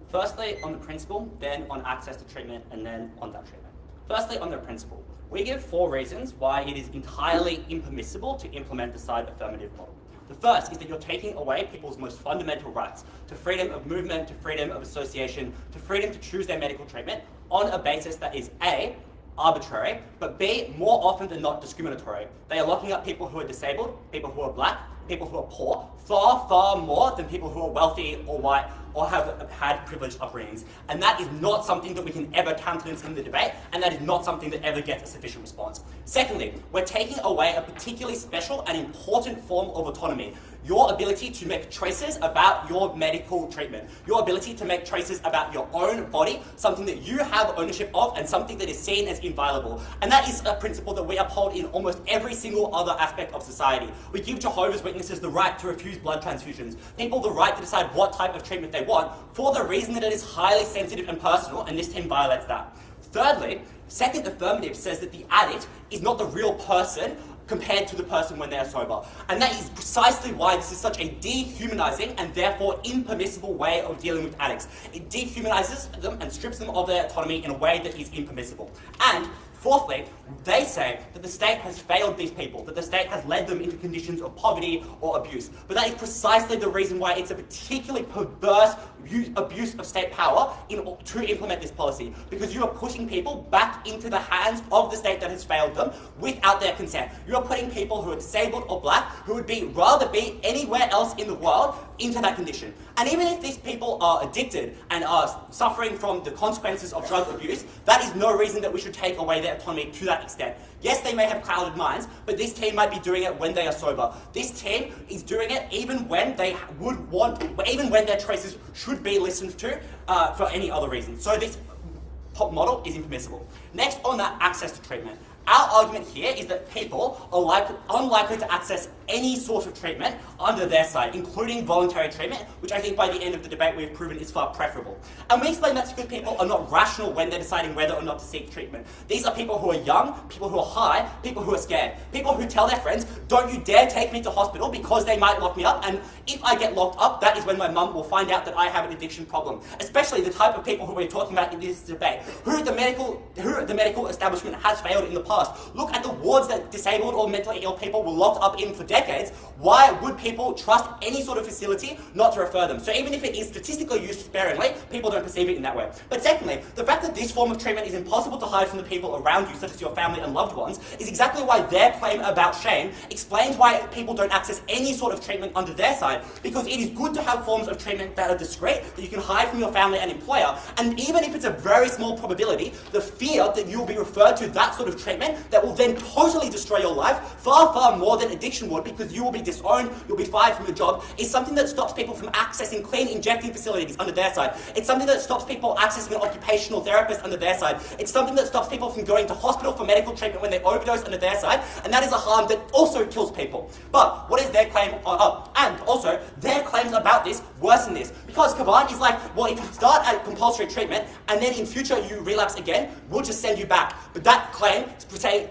Firstly, on the principle, then on access to treatment, and then on that treatment. Firstly, on the principle, we give 4 reasons why it is entirely impermissible to implement the side affirmative model. The first is that you're taking away people's most fundamental rights to freedom of movement, to freedom of association, to freedom to choose their medical treatment on a basis that is A, arbitrary, but B, more often than not discriminatory. They are locking up people who are disabled, people who are black, people who are poor, far, far more than people who are wealthy or white or have had privileged upbringings. And that is not something that we can ever countenance in the debate, and that is not something that ever gets a sufficient response. Secondly, we're taking away a particularly special and important form of autonomy. Your ability to make choices about your medical treatment. Your ability to make choices about your own body, something that you have ownership of and something that is seen as inviolable. And that is a principle that we uphold in almost every single other aspect of society. We give Jehovah's Witnesses the right to refuse blood transfusions, people the right to decide what type of treatment they want for the reason that it is highly sensitive and personal, and this team violates that. Thirdly, second affirmative says that the addict is not the real person compared to the person when they are sober. And that is precisely why this is such a dehumanizing and therefore impermissible way of dealing with addicts. It dehumanizes them and strips them of their autonomy in a way that is impermissible. And fourthly, they say that the state has failed these people, that the state has led them into conditions of poverty or abuse. But that is precisely the reason why it's a particularly perverse abuse of state power to implement this policy, because you are putting people back into the hands of the state that has failed them without their consent. You are putting people who are disabled or black, who would rather be anywhere else in the world, into that condition. And even if these people are addicted and are suffering from the consequences of drug abuse, that is no reason that we should take away their autonomy to that extent. Yes, they may have clouded minds, but this team might be doing it when they are sober. This team is doing it even when they even when their choices should be listened to for any other reason. So this model is impermissible. Next on that, access to treatment. Our argument here is that people are unlikely to access any sort of treatment under their side, including voluntary treatment, which I think by the end of the debate we've proven is far preferable. And we explain that's because people are not rational when they're deciding whether or not to seek treatment. These are people who are young, people who are high, people who are scared, people who tell their friends, don't you dare take me to hospital because they might lock me up, and if I get locked up, that is when my mum will find out that I have an addiction problem. Especially the type of people who we're talking about in this debate, who the medical establishment has failed in the past. Look at the wards that disabled or mentally ill people were locked up in for decades. Why would people trust any sort of facility not to refer them? So even if it is statistically used sparingly, people don't perceive it in that way. But secondly, the fact that this form of treatment is impossible to hide from the people around you, such as your family and loved ones, is exactly why their claim about shame explains why people don't access any sort of treatment under their side, because it is good to have forms of treatment that are discreet, that you can hide from your family and employer, and even if it's a very small probability, the fear that you will be referred to that sort of treatment that will then totally destroy your life, far, far more than addiction would, because you will be disowned, you'll be fired from your job, is something that stops people from accessing clean injecting facilities under their side. It's something that stops people accessing an occupational therapist under their side. It's something that stops people from going to hospital for medical treatment when they overdose under their side, and that is a harm that also kills people. But what is their claim? And also, their claims about this worsen this, because Cavan is like, well, if you start at compulsory treatment and then in future you relapse again, we'll just send you back. But that claim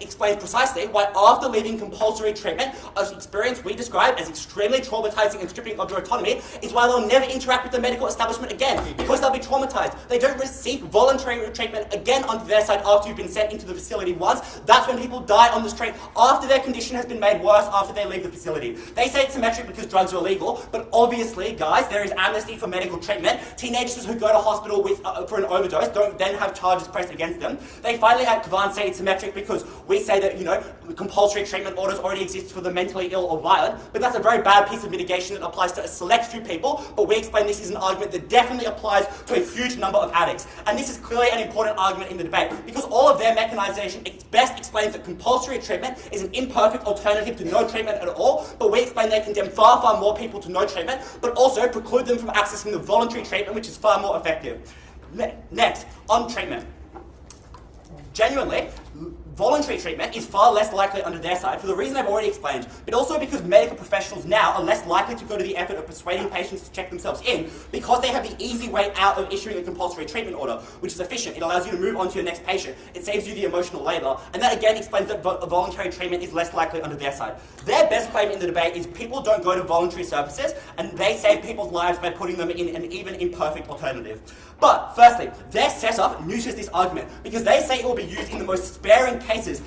explains precisely why after leaving compulsory treatment, an experience we describe as extremely traumatizing and stripping of your autonomy, is why they'll never interact with the medical establishment again, because they'll be traumatized. They don't receive voluntary treatment again under their side after you've been sent into the facility once. That's when people die on the street after their condition has been made worse after they leave the facility. They say it's symmetric because drugs are illegal, but obviously, guys, there is amnesty for medical treatment. Teenagers who go to hospital for an overdose don't then have charges pressed against them. They finally at Cavan say it's symmetric because we say that, compulsory treatment orders already exist for the mentally ill or violent, but that's a very bad piece of mitigation that applies to a select few people, but we explain this is an argument that definitely applies to a huge number of addicts. And this is clearly an important argument in the debate, because all of their mechanization best explains that compulsory treatment is an imperfect alternative to no treatment at all, but we explain they condemn far, far more people to no treatment, but also preclude them from accessing the voluntary treatment, which is far more effective. Next, on treatment. Genuinely, voluntary treatment is far less likely under their side for the reason I've already explained, but also because medical professionals now are less likely to go to the effort of persuading patients to check themselves in, because they have the easy way out of issuing a compulsory treatment order, which is efficient. It allows you to move on to your next patient. It saves you the emotional labour, and that again explains that voluntary treatment is less likely under their side. Their best claim in the debate is people don't go to voluntary services, and they save people's lives by putting them in an even imperfect alternative. But firstly, their setup neuters this argument, because they say it will be used in the most sparing cases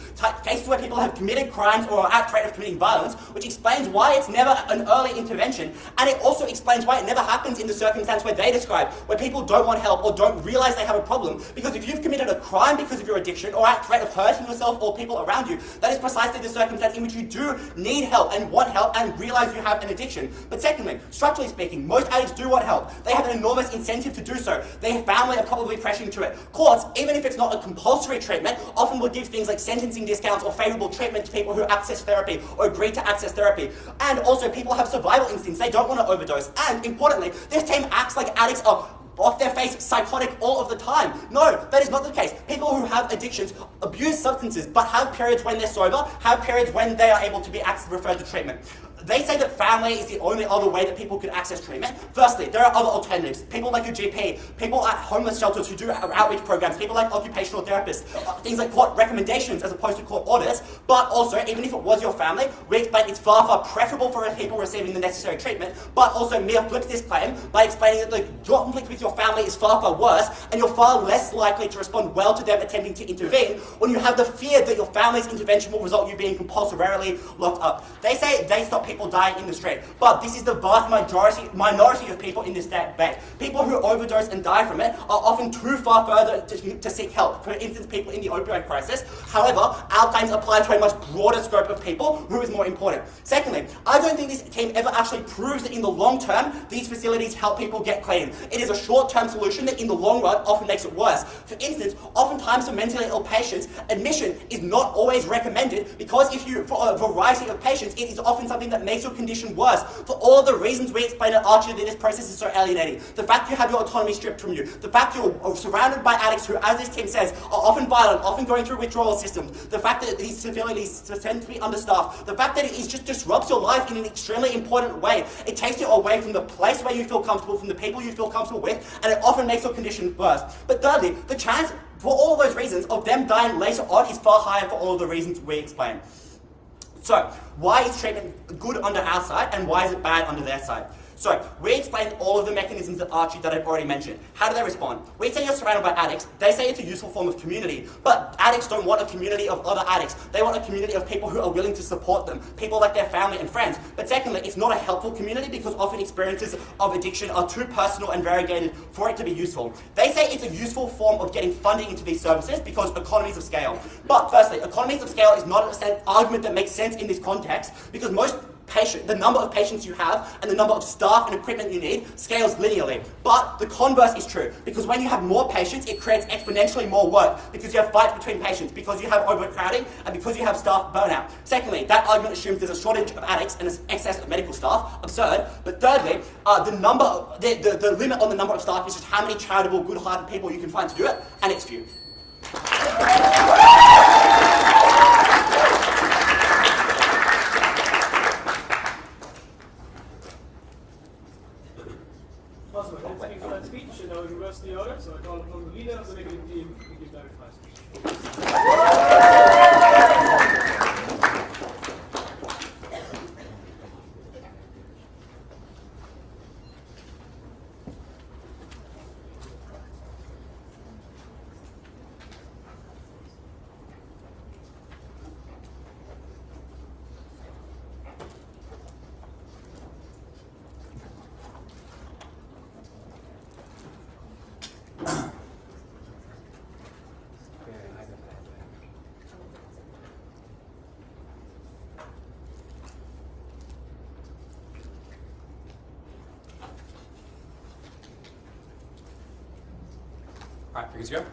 where people have committed crimes or are at threat of committing violence, which explains why it's never an early intervention, and it also explains why it never happens in the circumstance where they describe, where people don't want help or don't realise they have a problem, because if you've committed a crime because of your addiction or at threat of hurting yourself or people around you, that is precisely the circumstance in which you do need help and want help and realise you have an addiction. But secondly, structurally speaking, most addicts do want help. They have an enormous incentive to do so. Their family are probably pressuring to it. Courts, even if it's not a compulsory treatment, often will give things like sentencing discounts or favourable treatment to people who access therapy or agree to access therapy. And also, people have survival instincts. They don't want to overdose. And importantly, this team acts like addicts are off their face, psychotic all of the time. No, that is not the case. People who have addictions abuse substances, but have periods when they're sober, have periods when they are able to be referred to treatment. They say that family is the only other way that people could access treatment. Firstly, there are other alternatives. People like your GP, people at homeless shelters who do outreach programs, people like occupational therapists, things like court recommendations as opposed to court orders. But also, even if it was your family, we explain it's far, far preferable for people receiving the necessary treatment. But also, Mia flips this claim by explaining that the conflict with your family is far, far worse, and you're far less likely to respond well to them attempting to intervene when you have the fear that your family's intervention will result in you being compulsorily locked up. They say they stop people dying in the street, but this is the vast minority of people in this debate. People who overdose and die from it are often too far further to seek help. For instance, people in the opioid crisis. However, our claims apply to a much broader scope of people who is more important. Secondly, I don't think this team ever actually proves that in the long term, these facilities help people get clean. It is a short-term solution that in the long run often makes it worse. For instance, oftentimes for mentally ill patients, admission is not always recommended because for a variety of patients, it is often something that makes your condition worse. For all the reasons we explained at Archie that this process is so alienating. The fact you have your autonomy stripped from you. The fact you're surrounded by addicts who, as this team says, are often violent, often going through withdrawal systems. The fact that these facilities tend to be understaffed. The fact that it just disrupts your life in an extremely important way. It takes you away from the place where you feel comfortable, from the people you feel comfortable with, and it often makes your condition worse. But thirdly, the chance for all those reasons of them dying later on is far higher for all of the reasons we explained. So, why is treatment good under our side and why is it bad under their side? So, we explained all of the mechanisms at Archie that I've already mentioned. How do they respond? We say you're surrounded by addicts. They say it's a useful form of community. But addicts don't want a community of other addicts. They want a community of people who are willing to support them. People like their family and friends. But secondly, it's not a helpful community because often experiences of addiction are too personal and variegated for it to be useful. They say it's a useful form of getting funding into these services because economies of scale. But firstly, economies of scale is not an argument that makes sense in this context because the number of patients you have and the number of staff and equipment you need scales linearly. But the converse is true, because when you have more patients, it creates exponentially more work, because you have fights between patients, because you have overcrowding, and because you have staff burnout. Secondly, that argument assumes there's a shortage of addicts and an excess of medical staff. Absurd. But thirdly, the limit on the number of staff is just how many charitable, good-hearted people you can find to do it, and it's few. Awesome. Let's begin for that speech, and I'll reverse the order. So I call upon the leader of the negative team to give that advice. All right, figures go.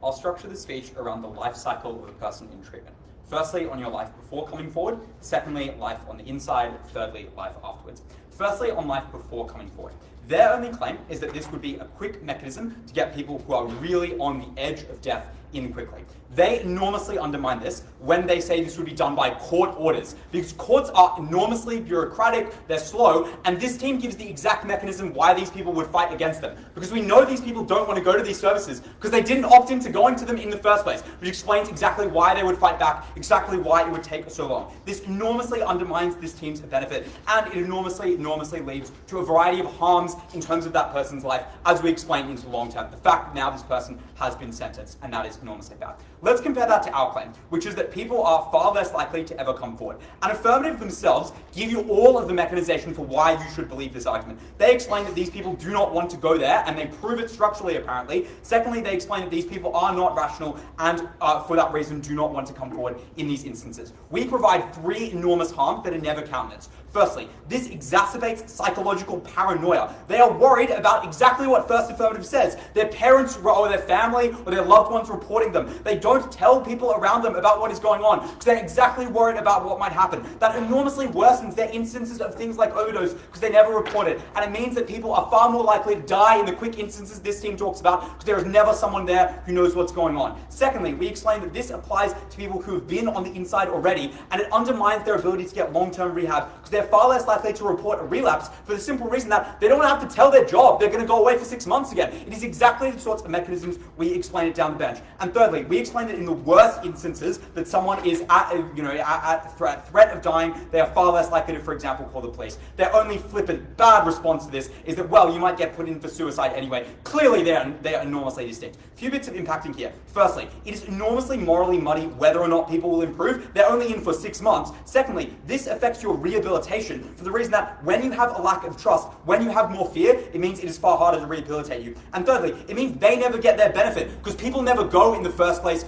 I'll structure the speech around the life cycle of a person in treatment. Firstly, on your life before coming forward. Secondly, life on the inside. Thirdly, life afterwards. Firstly, on life before coming forward. Their only claim is that this would be a quick mechanism to get people who are really on the edge of death in quickly. They enormously undermine this when they say this would be done by court orders, because courts are enormously bureaucratic, they're slow, and this team gives the exact mechanism why these people would fight against them. Because we know these people don't want to go to these services because they didn't opt into going to them in the first place, which explains exactly why they would fight back, exactly why it would take so long. This enormously undermines this team's benefit, and it enormously leads to a variety of harms in terms of that person's life, as we explained into the long term. The fact that now this person has been sentenced, and that is enormously bad. Let's compare that to our claim, which is that people are far less likely to ever come forward. And Affirmative themselves give you all of the mechanization for why you should believe this argument. They explain that these people do not want to go there, and they prove it structurally, apparently. Secondly, they explain that these people are not rational, and for that reason do not want to come forward in these instances. We provide 3 enormous harms that are never countenanced. Firstly, this exacerbates psychological paranoia. They are worried about exactly what First Affirmative says. Their parents or their family or their loved ones reporting them. They don't tell people around them about what is going on because they're exactly worried about what might happen. That enormously worsens their instances of things like overdose because they never report it. And it means that people are far more likely to die in the quick instances this team talks about because there is never someone there who knows what's going on. Secondly, we explain that this applies to people who have been on the inside already, and it undermines their ability to get long-term rehab because they're far less likely to report a relapse for the simple reason that they don't have to tell their job they're going to go away for 6 months again. It is exactly the sorts of mechanisms we explain it down the bench. And thirdly, we explain that in the worst instances that someone is at threat of dying, they are far less likely to, for example, call the police. Their only flippant, bad response to this is that, well, you might get put in for suicide anyway. Clearly, they are enormously distinct. A few bits of impacting here. Firstly, it is enormously morally muddy whether or not people will improve. They're only in for 6 months. Secondly, this affects your rehabilitation for the reason that when you have a lack of trust, when you have more fear, it means it is far harder to rehabilitate you. And thirdly, it means they never get their benefit because people never go in the first place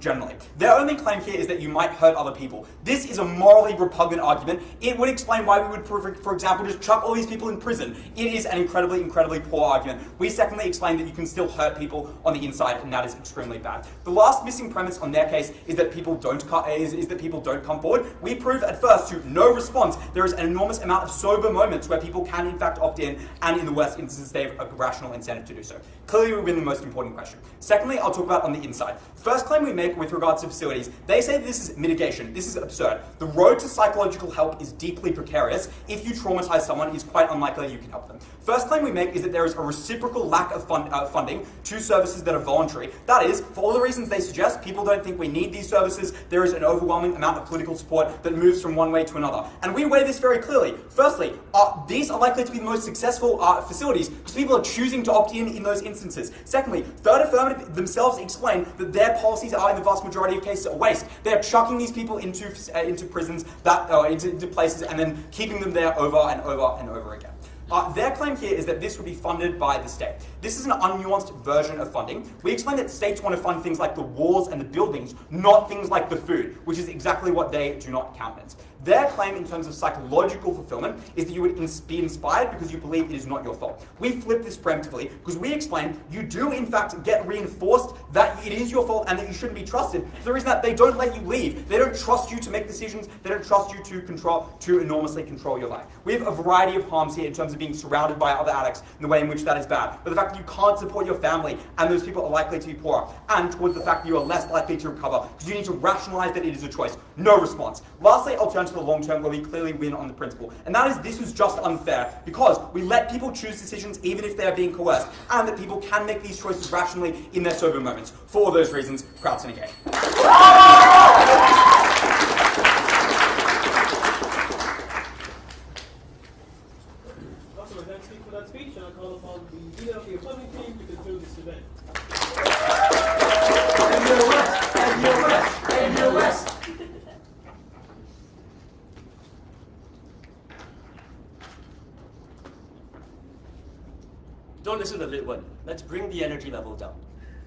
generally. Their only claim here is that you might hurt other people. This is a morally repugnant argument. It would explain why we would, for example, just chuck all these people in prison. It is an incredibly, incredibly poor argument. We secondly explain that you can still hurt people on the inside, and that is extremely bad. The last missing premise on their case is that people don't come forward. We prove at first to no response there is an enormous amount of sober moments where people can in fact opt in, and in the worst instances they have a rational incentive to do so. Clearly we win the most important question. Secondly, I'll talk about on the inside. First claim we make with regards to facilities, they say this is mitigation. This is absurd. The road to psychological help is deeply precarious. If you traumatize someone, it is quite unlikely you can help them. First claim we make is that there is a reciprocal lack of funding to services that are voluntary. That is, for all the reasons they suggest, people don't think we need these services. There is an overwhelming amount of political support that moves from one way to another. And we weigh this very clearly. Firstly, these are likely to be the most successful facilities because people are choosing to opt in those instances. Secondly, Third Affirmative themselves explain that their policies are in the vast majority of cases a waste. They're chucking these people into prisons, into places, and then keeping them there over and over and over again. Their claim here is that this would be funded by the state. This is an unnuanced version of funding. We explain that states want to fund things like the walls and the buildings, not things like the food, which is exactly what they do not countenance. Their claim in terms of psychological fulfillment is that you would be inspired because you believe it is not your fault. We flip this preemptively because we explain you do in fact get reinforced that it is your fault and that you shouldn't be trusted for the reason that they don't let you leave. They don't trust you to make decisions. They don't trust you to enormously control your life. We have a variety of harms here in terms of being surrounded by other addicts and the way in which that is bad. But the fact that you can't support your family and those people are likely to be poorer, and towards the fact that you are less likely to recover because you need to rationalize that it is a choice. No response. Lastly, I'll turn to the long term where we clearly win on the principle. And that is this was just unfair because we let people choose decisions even if they are being coerced, and that people can make these choices rationally in their sober moments. For all those reasons, Wikramanayake. Awesome, thanks Steve for that speech, and I call upon the leader of the opposing team to conclude this event. NUS. Don't listen to the lit one. Let's bring the energy level down.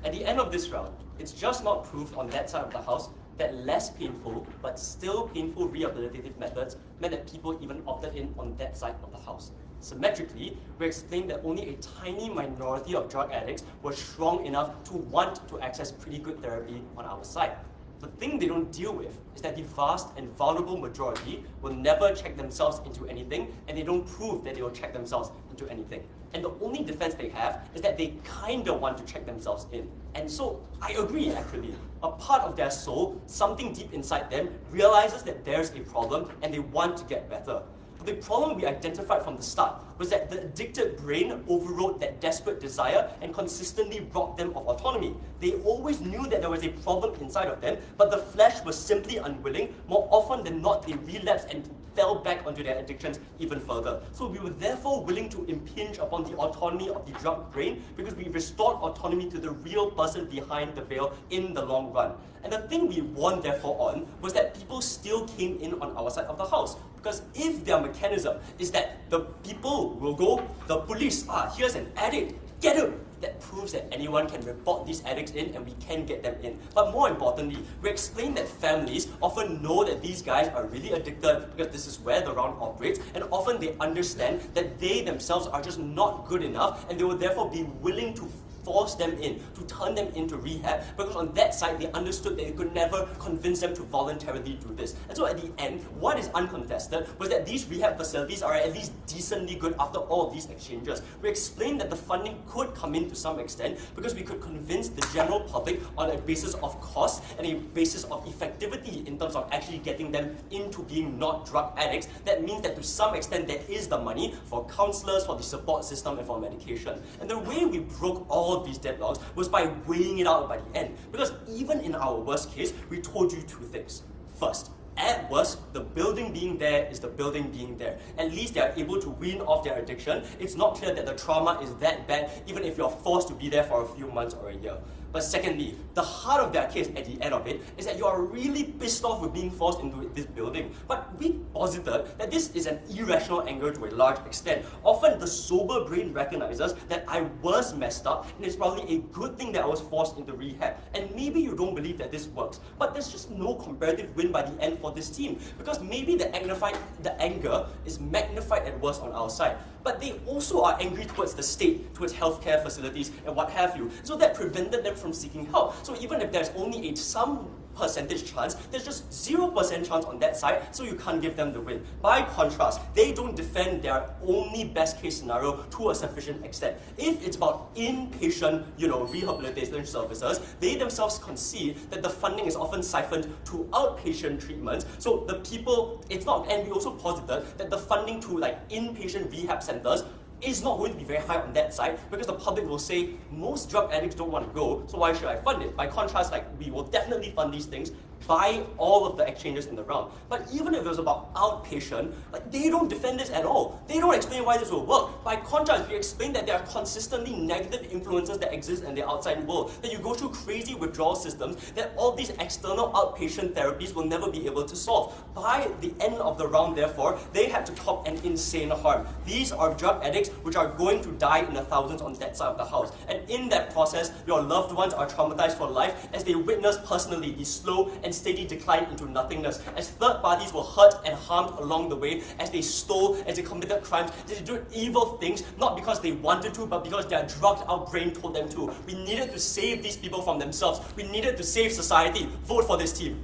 At the end of this round, it's just not proof on that side of the house that less painful but still painful rehabilitative methods meant that people even opted in on that side of the house. Symmetrically, we explained that only a tiny minority of drug addicts were strong enough to want to access pretty good therapy on our side. The thing they don't deal with is that the vast and vulnerable majority will never check themselves into anything, and they don't prove that they will check themselves into anything. And the only defense they have is that they kinda want to check themselves in. And so, I agree actually. A part of their soul, something deep inside them, realizes that there's a problem and they want to get better. But the problem we identified from the start was that the addicted brain overrode that desperate desire and consistently robbed them of autonomy. They always knew that there was a problem inside of them, but the flesh was simply unwilling. More often than not, they relapsed and fell back onto their addictions even further. So we were therefore willing to impinge upon the autonomy of the drug brain because we restored autonomy to the real person behind the veil in the long run. And the thing we won therefore on was that people still came in on our side of the house. Because if their mechanism is that the people will go, the police, here's an addict, get him! That proves that anyone can report these addicts in and we can get them in. But more importantly, we explain that families often know that these guys are really addicted because this is where the round operates, and often they understand that they themselves are just not good enough and they will therefore be willing to force them in, to turn them into rehab, because on that side they understood that they could never convince them to voluntarily do this. And so at the end, what is uncontested was that these rehab facilities are at least decently good after all of these exchanges. We explained that the funding could come in to some extent because we could convince the general public on a basis of cost and a basis of effectivity in terms of actually getting them into being not drug addicts. That means that to some extent there is the money for counselors, for the support system, and for medication. And the way we broke all of these deadlocks was by weighing it out by the end. Because even in our worst case, we told you two things. First, at worst, the building being there is the building being there. At least they are able to wean off their addiction. It's not clear that the trauma is that bad, even if you're forced to be there for a few months or a year. But secondly, the heart of their case at the end of it is that you are really pissed off with being forced into this building. But we posited that this is an irrational anger to a large extent. Often the sober brain recognizes that I was messed up and it's probably a good thing that I was forced into rehab. And maybe you don't believe that this works, but there's just no comparative win by the end for this team, because maybe the anger is magnified at worst on our side. But they also are angry towards the state, towards healthcare facilities and what have you. So that prevented them from seeking help. So even if there's only some percentage chance, there's just 0% chance on that side, so you can't give them the win. By contrast, they don't defend their only best case scenario to a sufficient extent. If it's about inpatient, rehabilitation services, they themselves concede that the funding is often siphoned to outpatient treatments. So the people, it's not, and we also posited that the funding to inpatient rehab centers is not going to be very high on that side, because the public will say, most drug addicts don't want to go, so why should I fund it? By contrast, we will definitely fund these things by all of the exchanges in the round. But even if it was about outpatient, they don't defend this at all. They don't explain why this will work. By contrast, we explain that there are consistently negative influences that exist in the outside world, that you go through crazy withdrawal systems, that all these external outpatient therapies will never be able to solve. By the end of the round, therefore, they had to cop an insane harm. These are drug addicts which are going to die in the thousands on that side of the house. And in that process, your loved ones are traumatized for life as they witness personally the slow and steady decline into nothingness, as third parties were hurt and harmed along the way, as they stole, as they committed crimes, as they did evil things, not because they wanted to, but because their drugged out brain told them to. We needed to save these people from themselves. We needed to save society. Vote for this team.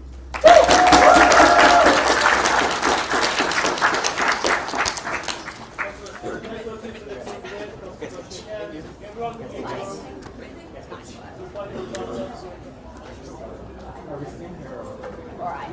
All right.